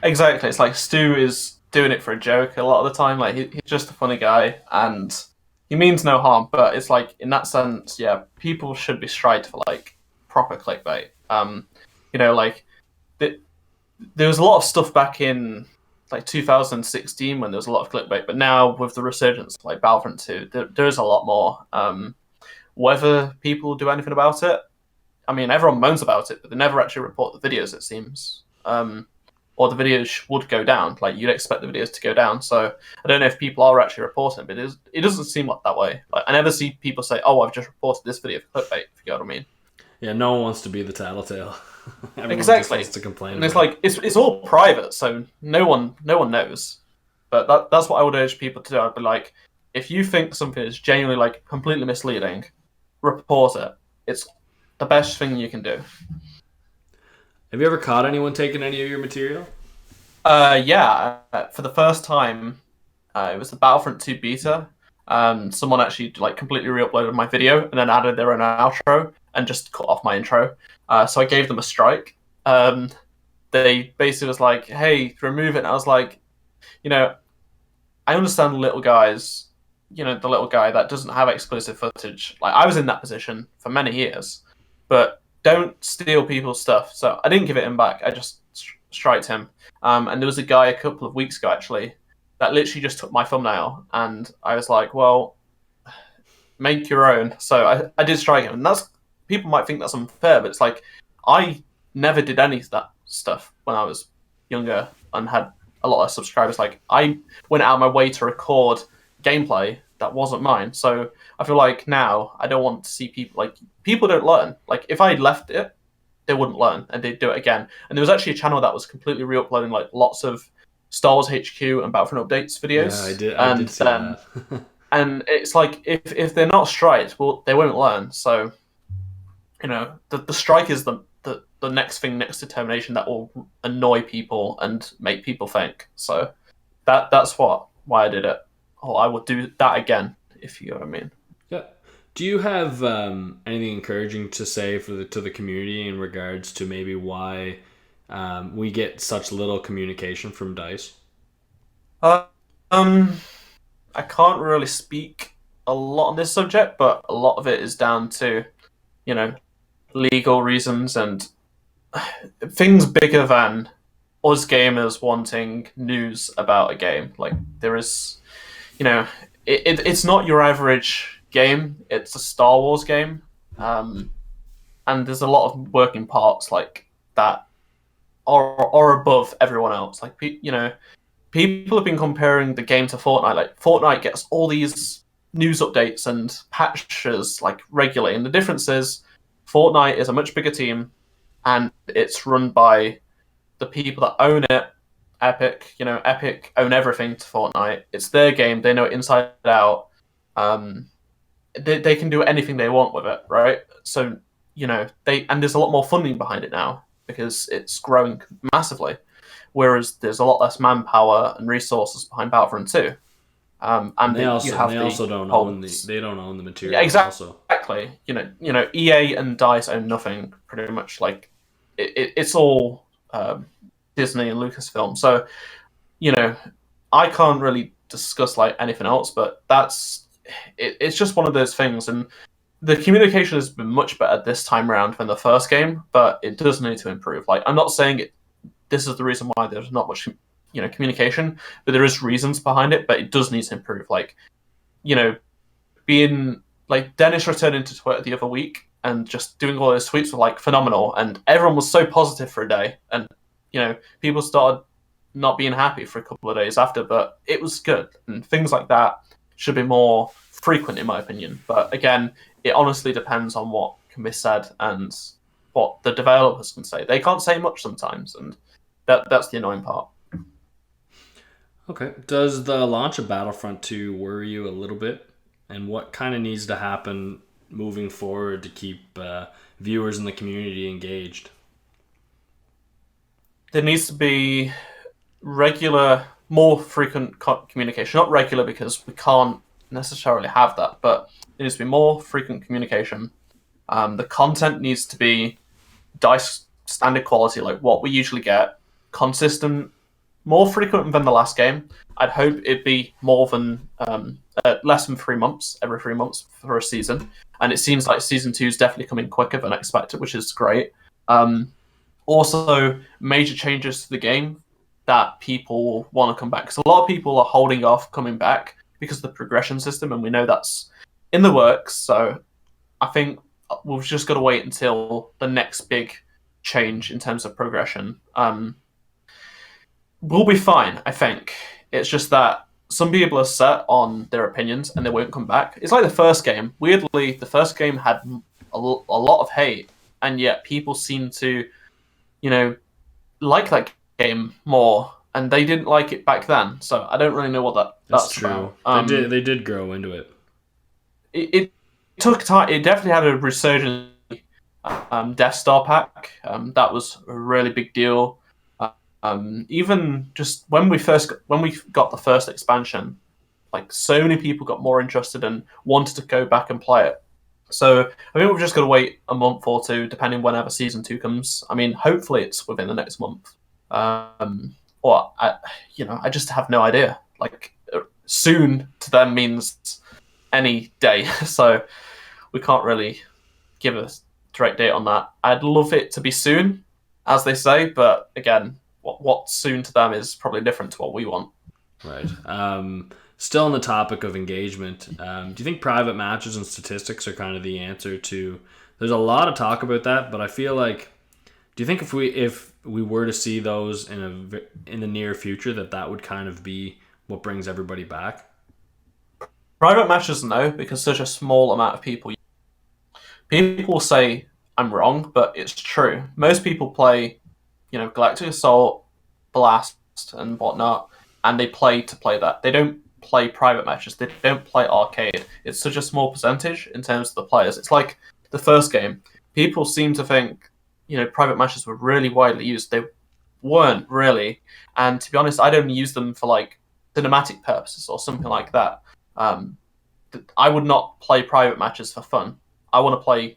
Exactly. It's like Stu is doing it for a joke a lot of the time. Like, he's just a funny guy, and he means no harm. But it's like, in that sense, yeah, people should be striked for, like, proper clickbait. There was a lot of stuff back in, like, 2016 when there was a lot of clickbait, but now with the resurgence of, like, Battlefront 2, there is a lot more. Whether people do anything about it, I mean, everyone moans about it, but they never actually report the videos, it seems. Or the videos would go down. Like, you'd expect the videos to go down. So I don't know if people are actually reporting it, but it doesn't seem like that way. Like, I never see people say, "Oh, I've just reported this video for clickbait," if you know what I mean. Yeah, no one wants to be the tattletale. Everyone exactly. Just wants to complain. And it's like, it's all private, so no one knows. But that's what I would urge people to do. I'd be like, if you think something is genuinely, like, completely misleading, report it. It's the best thing you can do. Have you ever caught anyone taking any of your material? Yeah. For the first time, it was the Battlefront 2 beta. Someone actually, like, completely re-uploaded my video and then added their own outro and just cut off my intro. So I gave them a strike. They basically was like, "Hey, remove it." And I was like, I understand little guys, the little guy that doesn't have exclusive footage. Like, I was in that position for many years, but don't steal people's stuff. So I didn't give it him back. I just striked him. And there was a guy a couple of weeks ago, actually, that literally just took my thumbnail. And I was like, well, make your own. So I did strike him. And people might think that's unfair, but it's like, I never did any of that stuff when I was younger and had a lot of subscribers. Like, I went out of my way to record gameplay that wasn't mine. So I feel like now I don't want to see people don't learn. Like, if I left it, they wouldn't learn and they'd do it again. And there was actually a channel that was completely re-uploading, like, lots of Star Wars HQ and Battlefront updates Yeah, videos, I and did see then that. and it's like if they're not striked, well, they won't learn. So the strike is the next thing, next determination that will annoy people and make people think. So that's why I did it. Or I would do that again, if you know what I mean. Yeah. Do you have anything encouraging to say to the community in regards to maybe why we get such little communication from Dice? Uh, um, I can't really speak a lot on this subject, but a lot of it is down to you know legal reasons and things bigger than us gamers wanting news about a game. Like there is, you know, it's not your average game. It's a Star Wars game, um, and there's a lot of working parts like that are above everyone else. Like people have been comparing the game to Fortnite. Like Fortnite gets all these news updates and patches like regularly, and the difference is Fortnite is a much bigger team, and it's run by the people that own it. Epic, Epic own everything to Fortnite. It's their game. They know it inside out. Um, they can do anything they want with it, right? So there's a lot more funding behind it now because it's growing massively. Whereas there's a lot less manpower and resources behind Battlefront 2. And And you have they the also don't whole own they don't own the yeah, material also. exactly. EA and Dice own nothing pretty much. Like it's all Disney and Lucasfilm. So I can't really discuss like anything else, but it's just one of those things. And the communication has been much better this time around than the first game, but it does need to improve. Like I'm not saying this is the reason why there's not much communication, but there is reasons behind it, but it does need to improve. Like being like Dennis returning to Twitter the other week and just doing all those tweets were like phenomenal, and everyone was so positive for a day, and people started not being happy for a couple of days after, but it was good, and things like that should be more frequent in my opinion. But again, it honestly depends on what can be said and what the developers can say. They can't say much sometimes, and that's the annoying part. Okay. Does the launch of Battlefront 2 worry you a little bit? And what kind of needs to happen moving forward to keep viewers in the community engaged? There needs to be regular, more frequent communication. Not regular because we can't necessarily have that, but there needs to be more frequent communication. The content needs to be Dice standard quality, like what we usually get, consistent, more frequent than the last game. I'd hope it'd be more than less than 3 months, every 3 months for a season. And it seems like season 2 is definitely coming quicker than expected, which is great. Also, major changes to the game that people want to come back. Because a lot of people are holding off coming back because of the progression system, and we know that's in the works. So I think we've just got to wait until the next big change in terms of progression. We'll be fine, I think. It's just that some people are set on their opinions and they won't come back. It's like the first game. Weirdly, the first game had a lot of hate, and yet people seem to, like that game more, and they didn't like it back then. So I don't really know what that's true. about. They did grow into it. It took time. It definitely had a resurgence. Death Star pack. That was a really big deal. Even just when we got the first expansion, like so many people got more interested and wanted to go back and play it. So I think we've just got to wait a month or two, depending whenever season 2 comes. I mean, hopefully it's within the next month. Or I just have no idea. Like soon to them means any day, so we can't really give a direct date on that. I'd love it to be soon, as they say, but again, what soon to them is probably different to what we want. Right. Still on the topic of engagement, do you think private matches and statistics are kind of the answer to? There's a lot of talk about that, but I feel like, do you think if we were to see those in the near future, that would kind of be what brings everybody back? Private matches, no, because such a small amount of people. People say I'm wrong, but it's true. Most people play, Galactic Assault, Blast, organized and whatnot, and they play to play that. They don't play private matches. They don't play arcade. It's such a small percentage in terms of the players. It's like the first game. People seem to think, private matches were really widely used. They weren't really. And to be honest, I'd only use them for like cinematic purposes or something like that. I would not play private matches for fun. I want to play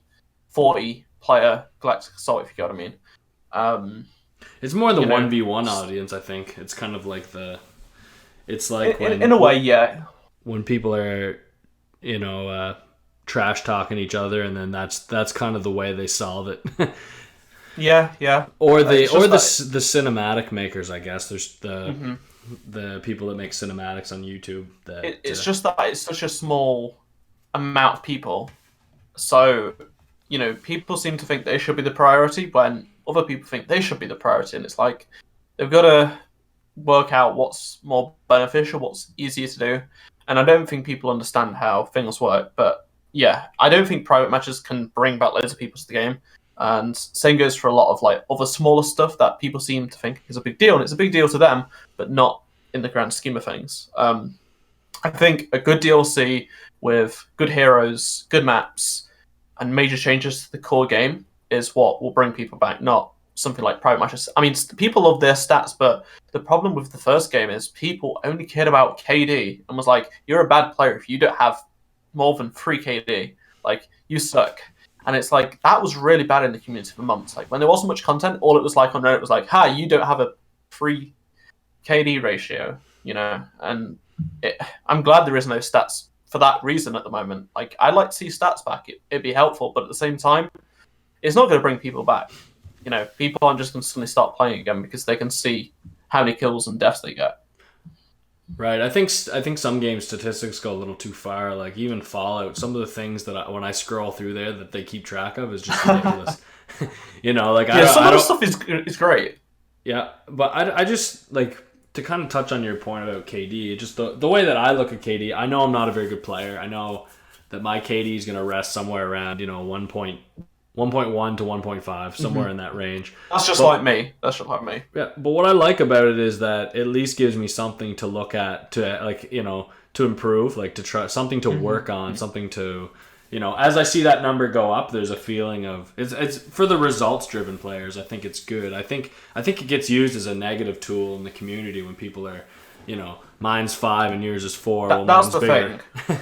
40-player Galactic Assault, if you get what I mean. It's more the 1v1 audience, I think. It's kind of like it's like in a way, yeah. When people are, trash talking each other, and then that's kind of the way they solve it. Yeah. Or the cinematic makers, I guess. There's the people that make cinematics on YouTube. It's just that it's such a small amount of people. So, people seem to think they should be the priority when other people think they should be the priority. And it's like, they've got to work out what's more beneficial, what's easier to do. And I don't think people understand how things work. But yeah, I don't think private matches can bring back loads of people to the game. And same goes for a lot of like other smaller stuff that people seem to think is a big deal. And it's a big deal to them, but not in the grand scheme of things. I think a good DLC with good heroes, good maps, and major changes to the core game is what will bring people back, not something like private matches. I mean, people love their stats, but the problem with the first game is people only cared about KD and was like, you're a bad player if you don't have more than 3 KD. Like, you suck. And it's like, that was really bad in the community for months. Like, when there wasn't much content, all it was like on Reddit was like, you don't have a 3 KD ratio, And I'm glad there is no stats for that reason at the moment. Like, I'd like to see stats back. It'd be helpful, but at the same time, it's not going to bring people back. People aren't just going to suddenly start playing again because they can see how many kills and deaths they get. Right. I think some game statistics go a little too far. Like even Fallout, some of the things that when I scroll through there that they keep track of is just ridiculous. Some of the stuff is great. Yeah, but I just like to kind of touch on your point about KD. Just the way that I look at KD, I know I'm not a very good player. I know that my KD is going to rest somewhere around 1.1 to 1.5, somewhere in that range. That's just like me. Yeah, but what I like about it is that it at least gives me something to look at, to improve, like to try something to work on, something to, as I see that number go up, there's a feeling of it's for the results driven players. I think it's good. I think it gets used as a negative tool in the community when people are, mine's 5 and yours is 4. That's the bigger thing.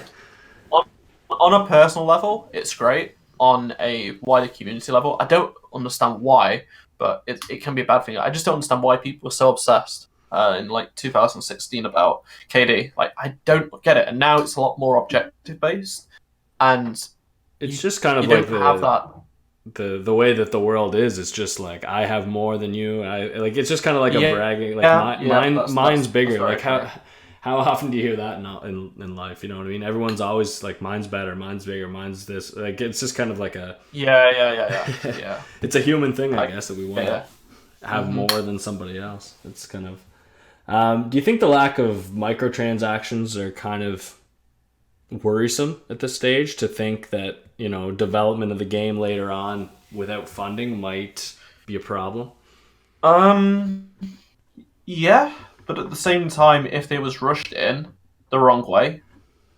on a personal level, it's great. On a wider community level, I don't understand why, but it can be a bad thing. I just don't understand why people are so obsessed in like 2016 about KD. Like, I don't get it. And now it's a lot more objective based, and it's just kind of like the way that the world is. It's just like I have more than you. It's just kind of like a bragging. Like mine's bigger. Like how often do you hear that in life? You know what I mean? Everyone's always like, mine's better, mine's bigger, mine's this. Like, it's just kind of like a... Yeah. It's a human thing, I guess, that we want to have more than somebody else. It's kind of... do you think the lack of microtransactions are kind of worrisome at this stage, to think that, development of the game later on without funding might be a problem? Yeah. But at the same time, if they was rushed in the wrong way,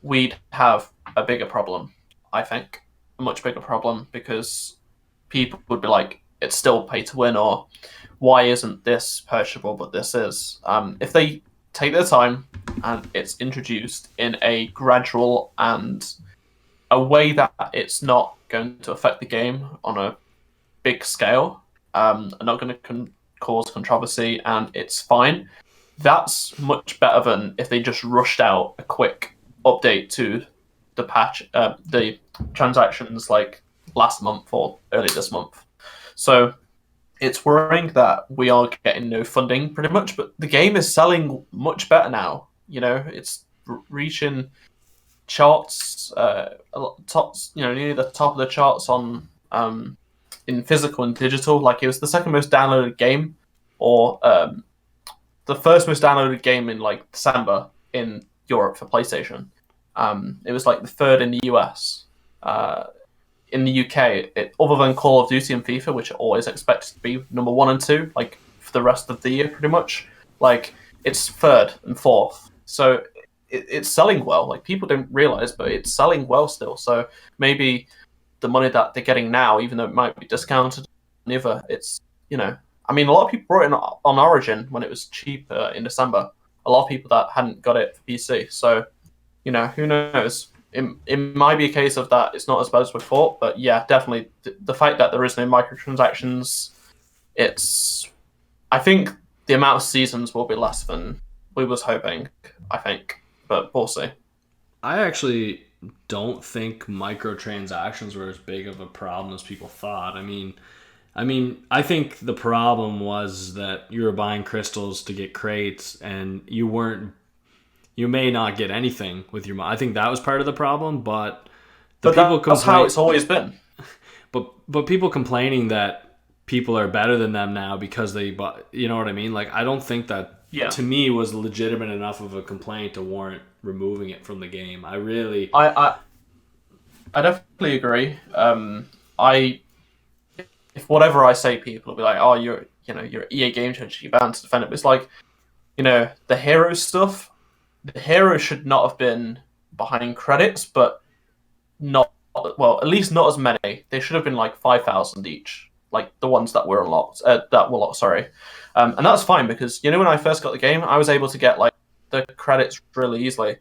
we'd have a bigger problem, I think. A much bigger problem, because people would be like, it's still pay to win, or why isn't this purchasable but this is? If they take their time and it's introduced in a gradual and a way that it's not going to affect the game on a big scale, and not going to cause controversy, and it's fine, that's much better than if they just rushed out a quick update to the patch, the transactions like last month or early this month. So it's worrying that we are getting no funding pretty much, but the game is selling much better now. It's reaching charts, tops, near the top of the charts on in physical and digital. Like, it was the second most downloaded game, or the first most downloaded game in like December in Europe for PlayStation. It was like the third in the US. In the UK, other than Call of Duty and FIFA, which are always expected to be number 1 and 2, like for the rest of the year, pretty much, Like, it's third and fourth. So it's selling well. Like, people don't realize, but it's selling well still. So maybe the money that they're getting now, even though it might be discounted, never, it's, I mean, a lot of people brought it on Origin when it was cheaper in December. A lot of people that hadn't got it for PC. So, who knows? It might be a case of that it's not as bad as we thought, but yeah, definitely the fact that there is no microtransactions, I think the amount of seasons will be less than we was hoping, I think, but we'll see. I actually don't think microtransactions were as big of a problem as people thought. I think the problem was that you were buying crystals to get crates, and you may not get anything with your money. I think that was part of the problem, but that's how it's always been. But people complaining that people are better than them now because they bought, you know what I mean? Like, I don't think that, to me, was legitimate enough of a complaint to warrant removing it from the game. I definitely agree. If whatever I say, people will be like, "Oh, you're EA Game Changer, you're bound to defend it." But it's like, the hero stuff. The hero should not have been behind credits, but not well. At least not as many. They should have been like 5,000 each, like the ones that were unlocked. Sorry, and that's fine because when I first got the game, I was able to get like the credits really easily.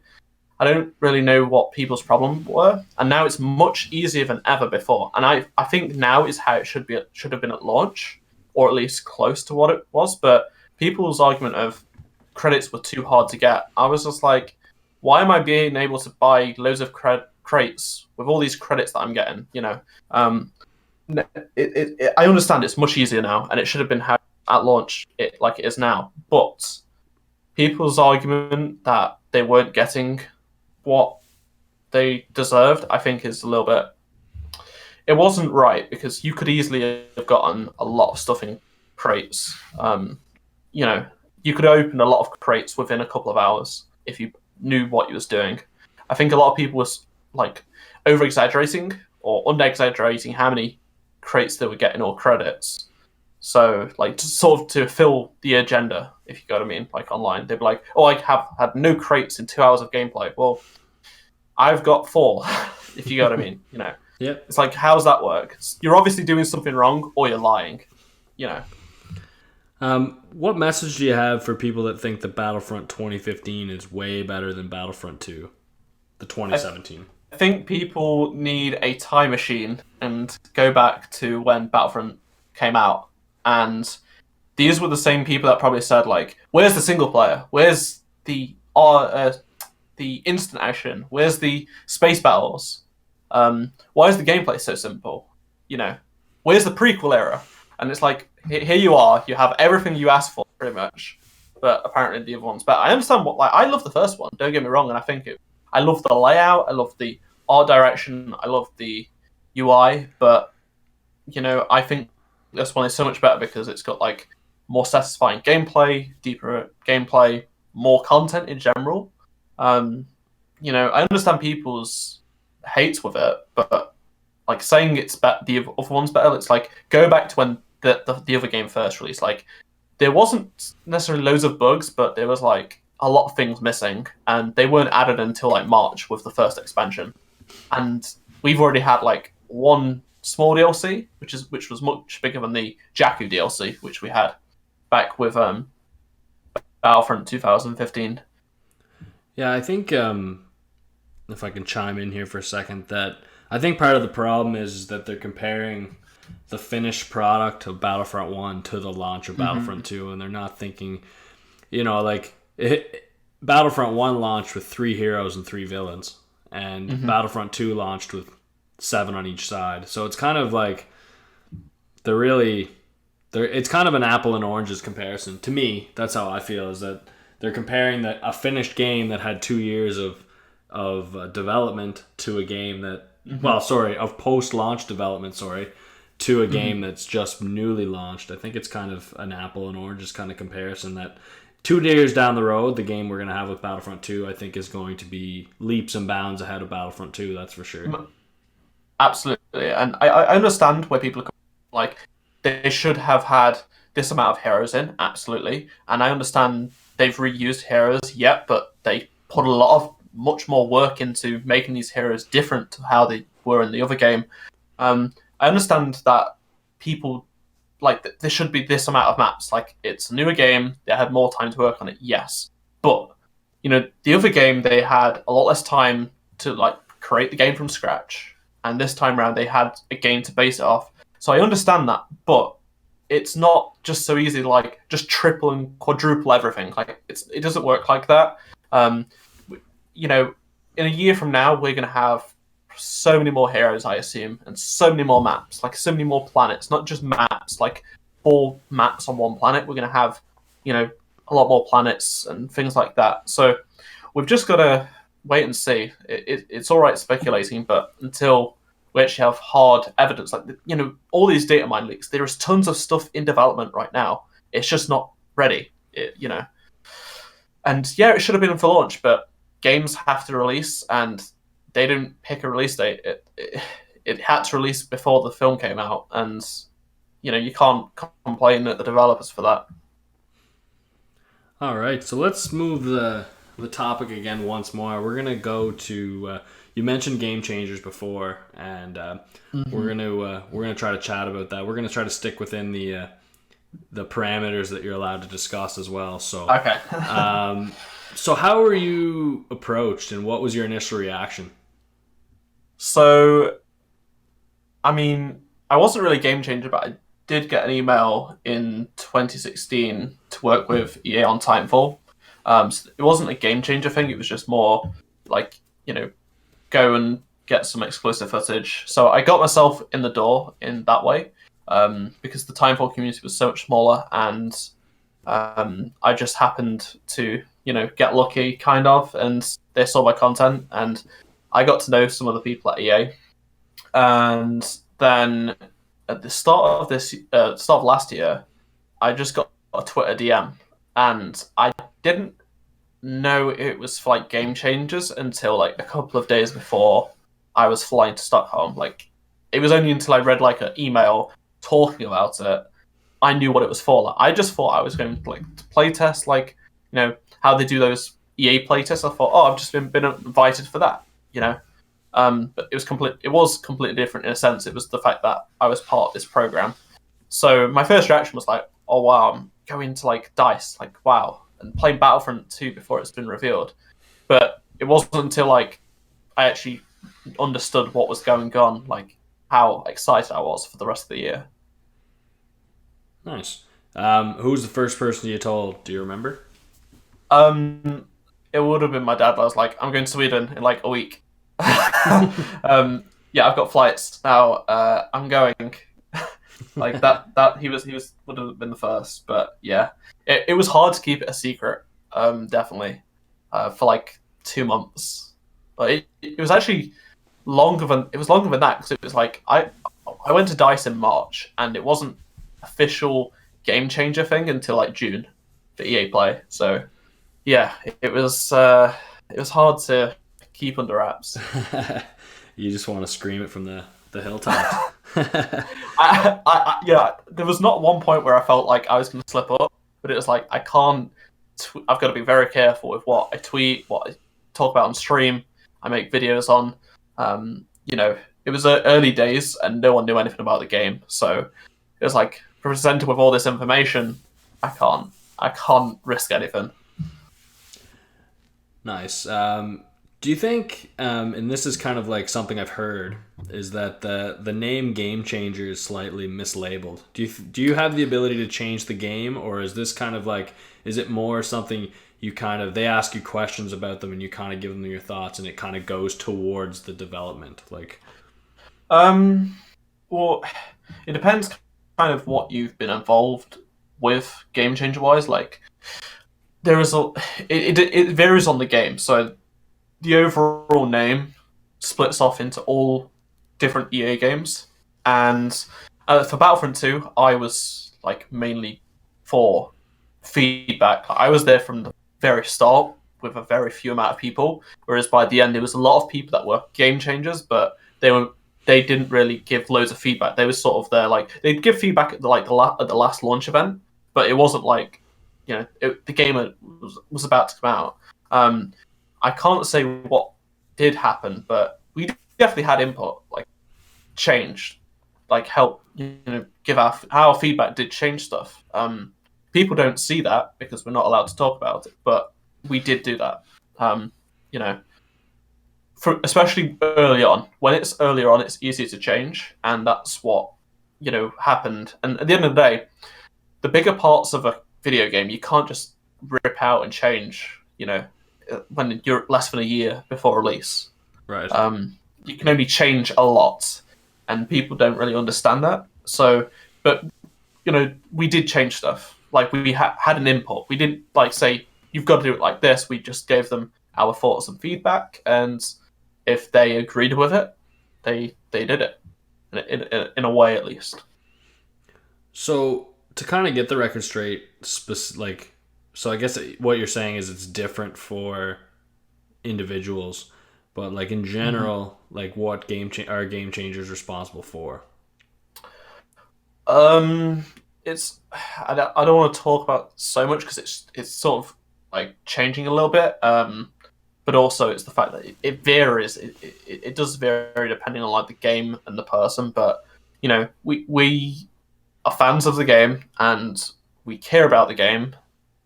I don't really know what people's problem were, and now it's much easier than ever before. And I think now is how it should have been at launch, or at least close to what it was. But people's argument of credits were too hard to get, I was just like, why am I being able to buy loads of crates with all these credits that I'm getting? I understand it's much easier now, and it should have been how at launch like it is now. But people's argument that they weren't getting what they deserved, I think, is a little bit. It wasn't right because you could easily have gotten a lot of stuff in crates. You could open a lot of crates within a couple of hours if you knew what you was doing. I think a lot of people was like over exaggerating or under exaggerating how many crates they were getting or credits. So like to fill the agenda, if you got what I mean, like online, they'd be like, "Oh, I have had no crates in 2 hours of gameplay." Well, I've got 4, if you got what I mean. Yeah. It's like, how's that work? You're obviously doing something wrong, or you're lying. What message do you have for people that think that Battlefront 2015 is way better than Battlefront 2, the 2017? I think people need a time machine and go back to when Battlefront came out. And these were the same people that probably said, like, where's the single player? Where's the instant action? Where's the space battles? Why is the gameplay so simple? Where's the prequel era? And it's like, here you are, you have everything you asked for, pretty much. But apparently the other one's better. I understand I love the first one, don't get me wrong, and I love the layout, I love the art direction, I love the UI, but, I think this one is so much better because it's got, like, more satisfying gameplay, deeper gameplay, more content in general. I understand people's hates with it, but, like, saying the other one's better, it's like, go back to when the other game first released. Like, there wasn't necessarily loads of bugs, but there was, like, a lot of things missing, and they weren't added until, like, March with the first expansion. And we've already had, like, one small DLC, which was much bigger than the Jakku DLC, which we had back with Battlefront 2015. Yeah, I think, if I can chime in here for a second, that I think part of the problem is that they're comparing the finished product of Battlefront 1 to the launch of Battlefront 2, and they're not thinking, Battlefront 1 launched with 3 heroes and 3 villains, and Battlefront 2 launched with 7 on each side. So it's kind of like it's kind of an apple and oranges comparison. To me, that's how I feel, is that they're comparing a finished game that had 2 years of development to a game that, of post-launch development, to a game that's just newly launched. I think it's kind of an apple and oranges kind of comparison that 2 years down the road, the game we're going to have with Battlefront 2, I think, is going to be leaps and bounds ahead of Battlefront 2, that's for sure. Absolutely. And I understand where people are like, they should have had this amount of heroes in, absolutely. And I understand they've reused heroes, yet, but they put a lot of much more work into making these heroes different to how they were in the other game. I understand that people like there should be this amount of maps. Like, it's a newer game, they had more time to work on it, yes. But the other game, they had a lot less time to like create the game from scratch, and this time around they had a game to base it off. So I understand that, but it's not just so easy to like just triple and quadruple everything. Like, it doesn't work like that. Um, in a year from now, we're gonna have so many more heroes, I assume, and so many more maps, like so many more planets, not just maps, like 4 maps on one planet. We're going to have, a lot more planets and things like that. So we've just got to wait and see. It's all right speculating, but until we actually have hard evidence, like, all these data mine leaks, there is tons of stuff in development right now. It's just not ready, And yeah, it should have been for launch, but games have to release, and they didn't pick a release date. It had to release before the film came out, and you can't complain at the developers for that. All right, so let's move the topic again once more. We're gonna go to you mentioned game changers before, and we're gonna try to chat about that. We're gonna try to stick within the parameters that you're allowed to discuss as well. So okay. So how were you approached, and what was your initial reaction? So, I mean, I wasn't really a game changer, but I did get an email in 2016 to work with EA on Titanfall. So it wasn't a game changer thing. It was just more like, go and get some exclusive footage. So I got myself in the door in that way, because the Titanfall community was so much smaller, and I just happened to, get lucky, kind of, and they saw my content, and I got to know some of the people at EA. And then at the start of last year, I just got a Twitter DM, and I didn't know it was for like game changers until like a couple of days before I was flying to Stockholm. Like, it was only until I read like an email talking about it, I knew what it was for. Like, I just thought I was going to play test, like, how they do those EA playtests. I thought, I've just been invited for that, But it was completely different in a sense. It was the fact that I was part of this program. So my first reaction was like, oh wow, I'm going to like DICE, like wow, and playing Battlefront 2 before it's been revealed. But it wasn't until like I actually understood what was going on, like how excited I was for the rest of the year. Nice. Who was the first person you told? Do you remember? It would have been my dad. I was like, I'm going to Sweden in like a week. Yeah, I've got flights now. I'm going. Like that he would have been the first, but yeah, it was hard to keep it a secret. Definitely, for like 2 months, but it was actually longer than that, because it was like I went to DICE in March, and it wasn't official game changer thing until like June for EA Play. So yeah, it was hard to keep under wraps. You just want to scream it from the hilltop. Yeah, there was not one point where I felt like I was going to slip up, but it was like, I can't. I've got to be very careful with what I tweet, what I talk about on stream, I make videos on. It was early days, and no one knew anything about the game, so it was like, presented with all this information, I can't risk anything. Nice. Do you think, and this is kind of like something I've heard, is that the name Game Changer is slightly mislabeled? Do you have the ability to change the game, or is this kind of like, is it more something they ask you questions about them and you kind of give them your thoughts, and it kind of goes towards the development? Like, well, it depends kind of what you've been involved with game changer wise. Like, it varies on the game. So the overall name splits off into all different EA games, and for Battlefront 2, I was like mainly for feedback. I was there from the very start with a very few amount of people, whereas by the end there was a lot of people that were game changers, but they were they didn't really give loads of feedback. They was sort of there, like they'd give feedback at the last launch event, but it wasn't like, the game was about to come out. I can't say what did happen, but we definitely had input, like change, like help, give our feedback did change stuff. People don't see that because we're not allowed to talk about it, but we did do that. You know, especially early on. When it's earlier on, it's easier to change, and that's what happened. And at the end of the day, the bigger parts of a video game you can't just rip out and change. When you're less than a year before release, Right. You can only change a lot, and people don't really understand that. So, but we did change stuff. Like we had an input. We didn't like say you've got to do it like this. We just gave them our thoughts and feedback, and if they agreed with it, they did it in a way at least. So to kind of get the record straight, so I guess what you're saying is it's different for individuals, but like in general, like what are game changers responsible for? It's I don't want to talk about so much because it's sort of like changing a little bit. But also it's the fact that it varies. It does vary depending on like the game and the person. But we are fans of the game and we care about the game.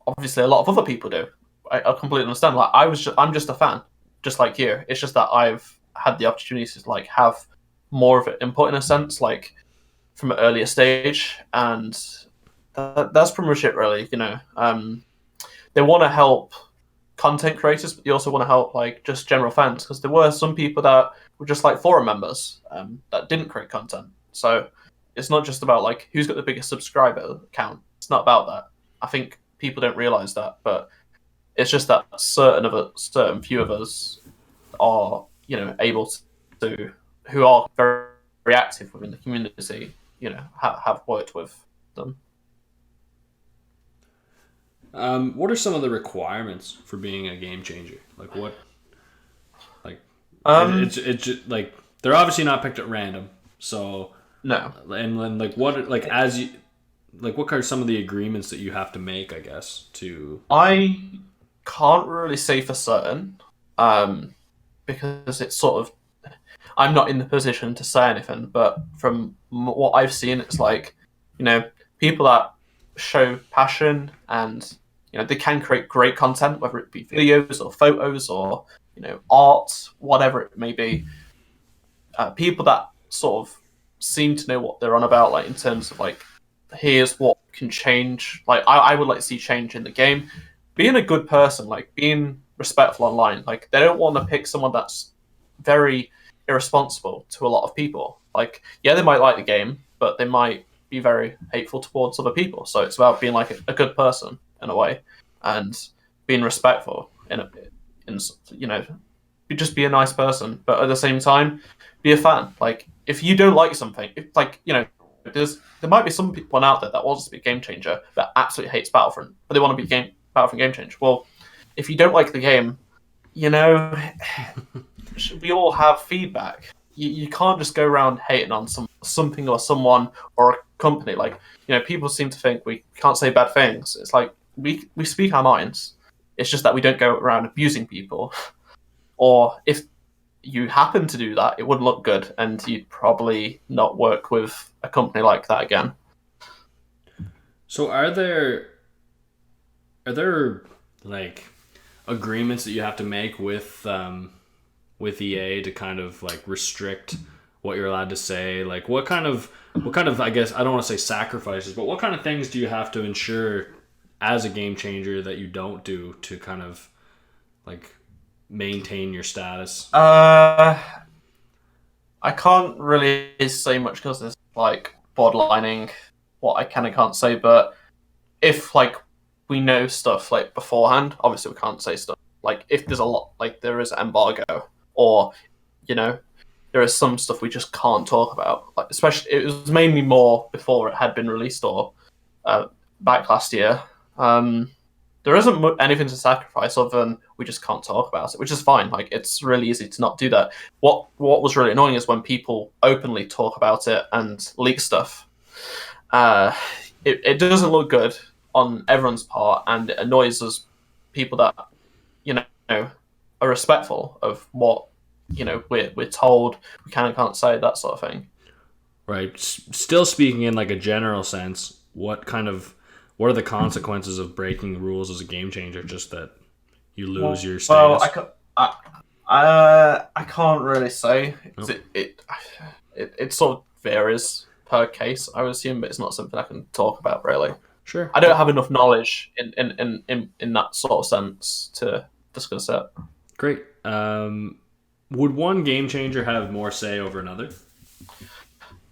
Obviously, a lot of other people do. I completely understand. Like I'm just a fan, just like you. It's just that I've had the opportunity to like have more of an input in a sense, like from an earlier stage, and that's pretty much it, really. They want to help content creators, but they also want to help like just general fans because there were some people that were just like forum members that didn't create content. So it's not just about like who's got the biggest subscriber count. It's not about that. I think people don't realize that, but it's just that certain few of us are able to who are very, very active within the community. Have worked with them. What are some of the requirements for being a game changer? Like what? Like it's just, like they're obviously not picked at random. So No. and like what like as you like what are some of the agreements that you have to make? I guess to I can't really say for certain, because it's sort of I'm not in the position to say anything. But from what I've seen, it's like people that show passion and they can create great content, whether it be videos or photos or art, whatever it may be. People that sort of seem to know what they're on about, like in terms of like here's what can change. Like I would like to see change in the game. Being a good person, like being respectful online. Like they don't want to pick someone that's very irresponsible to a lot of people. Like yeah, they might like the game, but they might be very hateful towards other people. So it's about being like a good person in a way, and being respectful in just be a nice person, but at the same time, be a fan. Like if you don't like something, there might be some people out there that wants to be a game changer that absolutely hates Battlefront, but they want to be Battlefront game changer. Well, if you don't like the game, we all have feedback. You can't just go around hating on something or someone or a company. Like people seem to think we can't say bad things. It's like we speak our minds. It's just that we don't go around abusing people. Or if you happen to do that, it wouldn't look good, and you'd probably not work with a company like that again. So are there like agreements that you have to make with EA to kind of like restrict what you're allowed to say? Like what kind of I guess I don't want to say sacrifices, but what kind of things do you have to ensure as a game changer that you don't do to kind of like maintain your status? I can't really say much because there's like borderlining what I can and can't say, but if like we know stuff like beforehand, obviously we can't say stuff. Like if there's a lot, like there is embargo, or there is some stuff we just can't talk about. Like especially it was mainly more before it had been released or back last year. there isn't anything to sacrifice other than we just can't talk about it, which is fine. Like, it's really easy to not do that. What was really annoying is when people openly talk about it and leak stuff. It doesn't look good on everyone's part, and it annoys us people that, you know, are respectful of what, we're told we can and can't say, that sort of thing. Right. Still speaking in like a general sense, what are the consequences of breaking rules as a game changer? Just that you lose your status. I can't really say. Nope. It sort of varies per case, I would assume, but it's not something I can talk about really. Sure. I don't have enough knowledge in that sort of sense to discuss it. Great. Would one game changer have more say over another?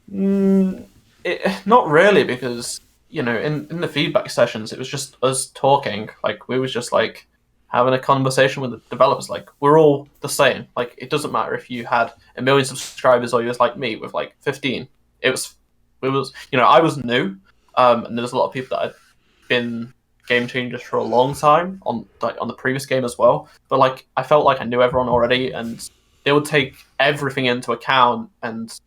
Not really, because in the feedback sessions, it was just us talking. Like, we was just like having a conversation with the developers. Like, we're all the same. Like, it doesn't matter if you had 1 million subscribers or you was like me with like 15. I was new, and there's a lot of people that had been game changers for a long time on the previous game as well. But like, I felt like I knew everyone already, and they would take everything into account, and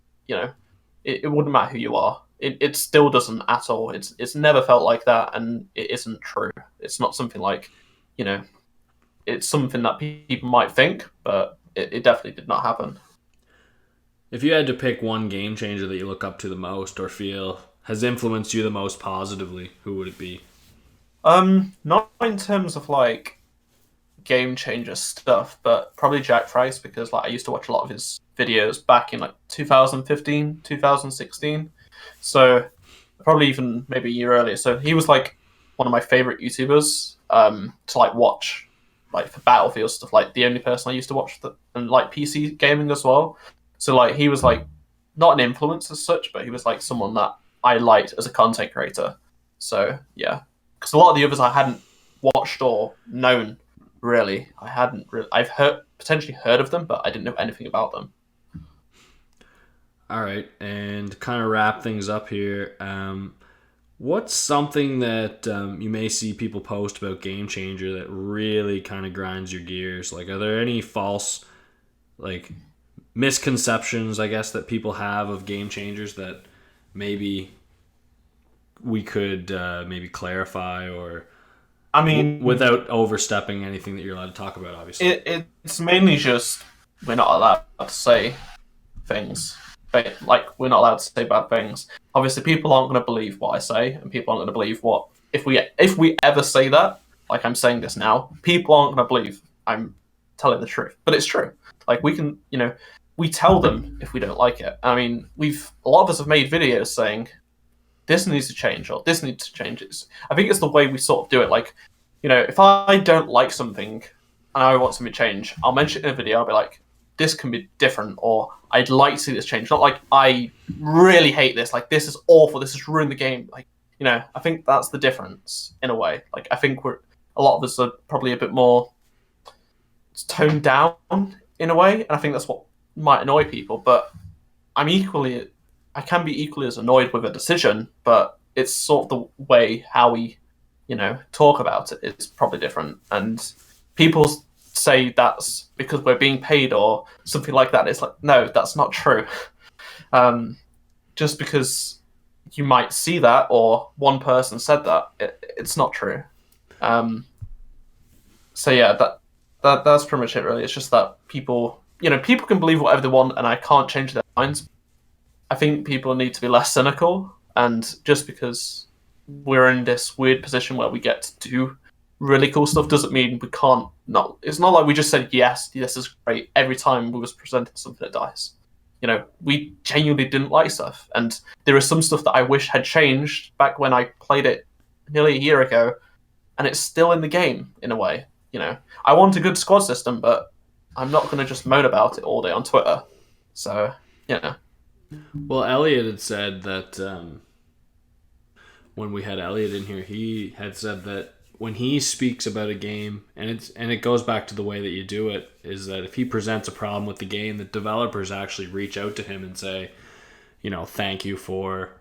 it wouldn't matter who you are. It still doesn't at all. It's never felt like that, and it isn't true. It's not something like, it's something that people might think, but it definitely did not happen. If you had to pick one game changer that you look up to the most or feel has influenced you the most positively, who would it be? Not in terms of like game changer stuff, but probably Jack Price, because like I used to watch a lot of his videos back in like 2015, 2016. So probably even maybe a year earlier. So he was like one of my favorite YouTubers to like watch, like for Battlefield stuff, like the only person I used to watch and like PC gaming as well. So like he was like not an influence as such, but he was like someone that I liked as a content creator. So yeah, because a lot of the others I hadn't watched or known really. I've potentially heard of them, but I didn't know anything about them. All right, and kind of wrap things up here. What's something that you may see people post about Game Changer that really kind of grinds your gears? Like, are there any false, like, misconceptions, I guess, that people have of Game Changers that maybe we could maybe clarify, or, I mean, without overstepping anything that you're allowed to talk about, obviously? It's mainly just we're not allowed to say things. Like, we're not allowed to say bad things. Obviously, people aren't going to believe what I say, and people aren't going to believe what if we ever say that. Like, I'm saying this now, people aren't going to believe I'm telling the truth, but it's true. Like, we can, we tell them if we don't like it. I mean, a lot of us have made videos saying this needs to change or this needs to change. I think it's the way we sort of do it. Like, if I don't like something and I want something to change, I'll mention it in a video. I'll be like, this can be different, or I'd like to see this change. Not like, I really hate this. Like, this is awful. This has ruined the game. Like, I think that's the difference in a way. Like, I think a lot of us are probably a bit more toned down in a way, and I think that's what might annoy people. But I can be equally as annoyed with a decision, but it's sort of the way how we, talk about it is probably different. And people say that's because we're being paid or something like that. It's like, no, that's not true. Just because you might see that or one person said that, it's not true. So yeah, that's pretty much it really. It's just that people can believe whatever they want, and I can't change their minds. I think people need to be less cynical, and just because we're in this weird position where we get to do really cool stuff doesn't mean we can't not. It's not like we just said yes, this is great every time we was presented something that dies. We genuinely didn't like stuff, and there is some stuff that I wish had changed back when I played it nearly a year ago, and it's still in the game in a way. I want a good squad system, but I'm not going to just moan about it all day on Twitter. So, Well, Elliot had said that when we had Elliot in here, he had said that when he speaks about a game, and it goes back to the way that you do it, is that if he presents a problem with the game, the developers actually reach out to him and say, thank you for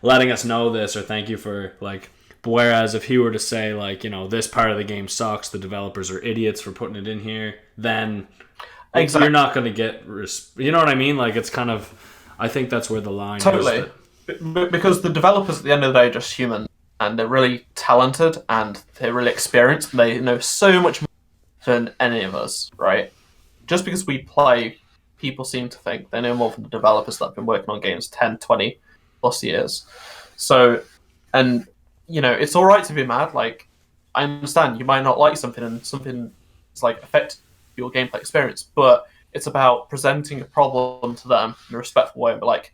letting us know this, or thank you for like Whereas if he were to say, like, this part of the game sucks, the developers are idiots for putting it in here, then Exactly. you're not going to get, you know what I mean? Like, it's kind of, I think that's where the line Totally. is. Because the developers at the end of the day are just human, and they're really talented, and they're really experienced, and they know so much more than any of us, right? Just because we play, people seem to think they know more than the developers that have been working on games 10, 20 plus years. So, and, it's all right to be mad. Like, I understand you might not like something, and something is, like, affect your gameplay experience, but it's about presenting a problem to them in a respectful way and be like,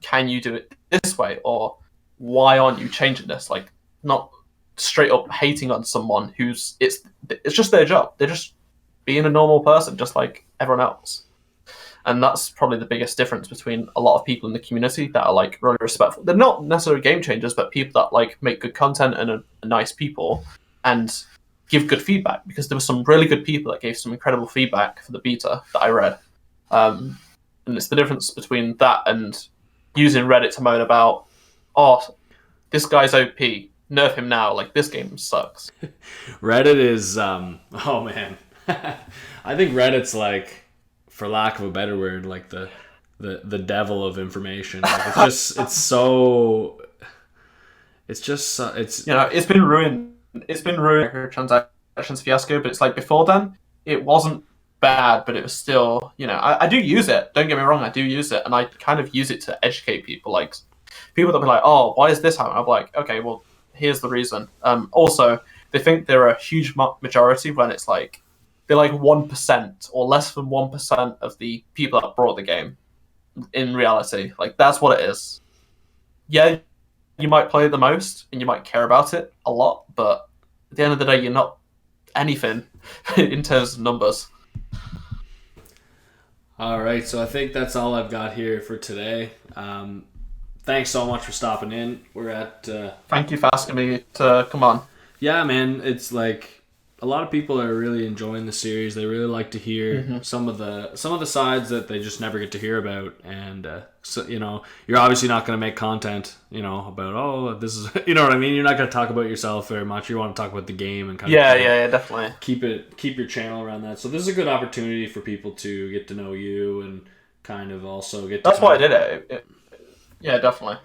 can you do it this way? Or why aren't you changing this? Like, not straight up hating on someone who's it's just their job. They're just being a normal person, just like everyone else. And that's probably the biggest difference between a lot of people in the community that are like really respectful. They're not necessarily game changers, but people that like make good content and are nice people and give good feedback. Because there were some really good people that gave some incredible feedback for the beta that I read. And it's the difference between that and using Reddit to moan about, oh, this guy's OP, nerf him now, like this game sucks. Reddit is, oh man. I think Reddit's like, for lack of a better word, like the devil of information. Like it's been ruined. It's been ruined transactions fiasco, but it's like before then, it wasn't bad, but it was still, I do use it. Don't get me wrong, I do use it, and I kind of use it to educate people. Like people that be like, oh, why is this happening? I'm like, okay, well, here's the reason. Also, they think they're a huge majority when it's like they're like 1% or less than 1% of the people that brought the game. In reality, like that's what it is. Yeah, you might play it the most and you might care about it a lot, but at the end of the day, you're not anything in terms of numbers. All right, so I think that's all I've got here for today. Thanks so much for stopping in. We're at... Thank you for asking me to come on. Yeah, man, it's like a lot of people are really enjoying the series. They really like to hear some of the sides that they just never get to hear about. And so you're obviously not going to make content, about, oh, this is, you know what I mean. You're not going to talk about yourself very much. You want to talk about the game and kind of definitely keep your channel around that. So this is a good opportunity for people to get to know you and kind of also get. That's why I did it. Yeah, definitely.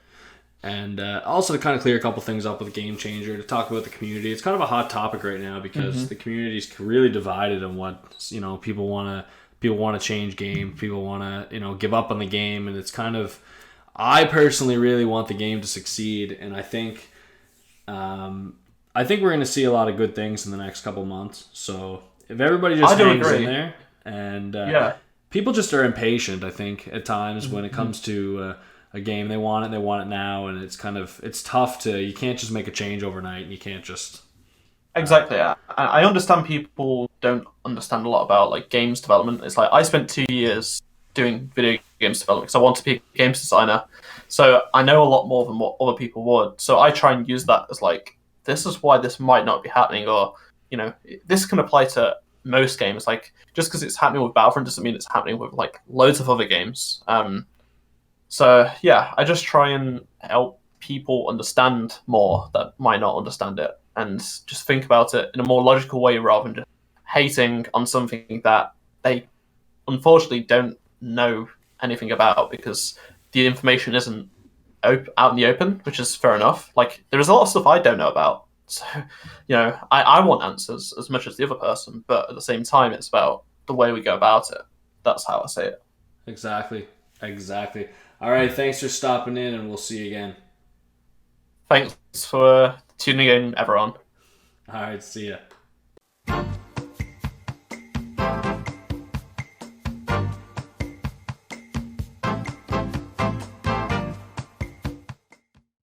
And also to kind of clear a couple things up with Game Changer, to talk about the community. It's kind of a hot topic right now because the community is really divided on what people want to change game, people want to give up on the game, and it's kind of. I personally really want the game to succeed, and I think we're going to see a lot of good things in the next couple months. So if everybody just hangs in there, and people just are impatient, I think at times when it comes to. A game, they want it now, and it's tough you can't just make a change overnight, and you can't just... Exactly. I understand people don't understand a lot about like games development. It's like I spent 2 years doing video games development because I want to be a games designer, so I know a lot more than what other people would. So I try and use that as like, this is why this might not be happening, or this can apply to most games. Like just because it's happening with Battlefront doesn't mean it's happening with like loads of other games. So yeah, I just try and help people understand more that might not understand it, and just think about it in a more logical way rather than just hating on something that they unfortunately don't know anything about because the information isn't out in the open, which is fair enough. Like there is a lot of stuff I don't know about, so I want answers as much as the other person, but at the same time, it's about the way we go about it. That's how I say it. Exactly. All right, thanks for stopping in, and we'll see you again. Thanks for tuning in, everyone. All right, see ya.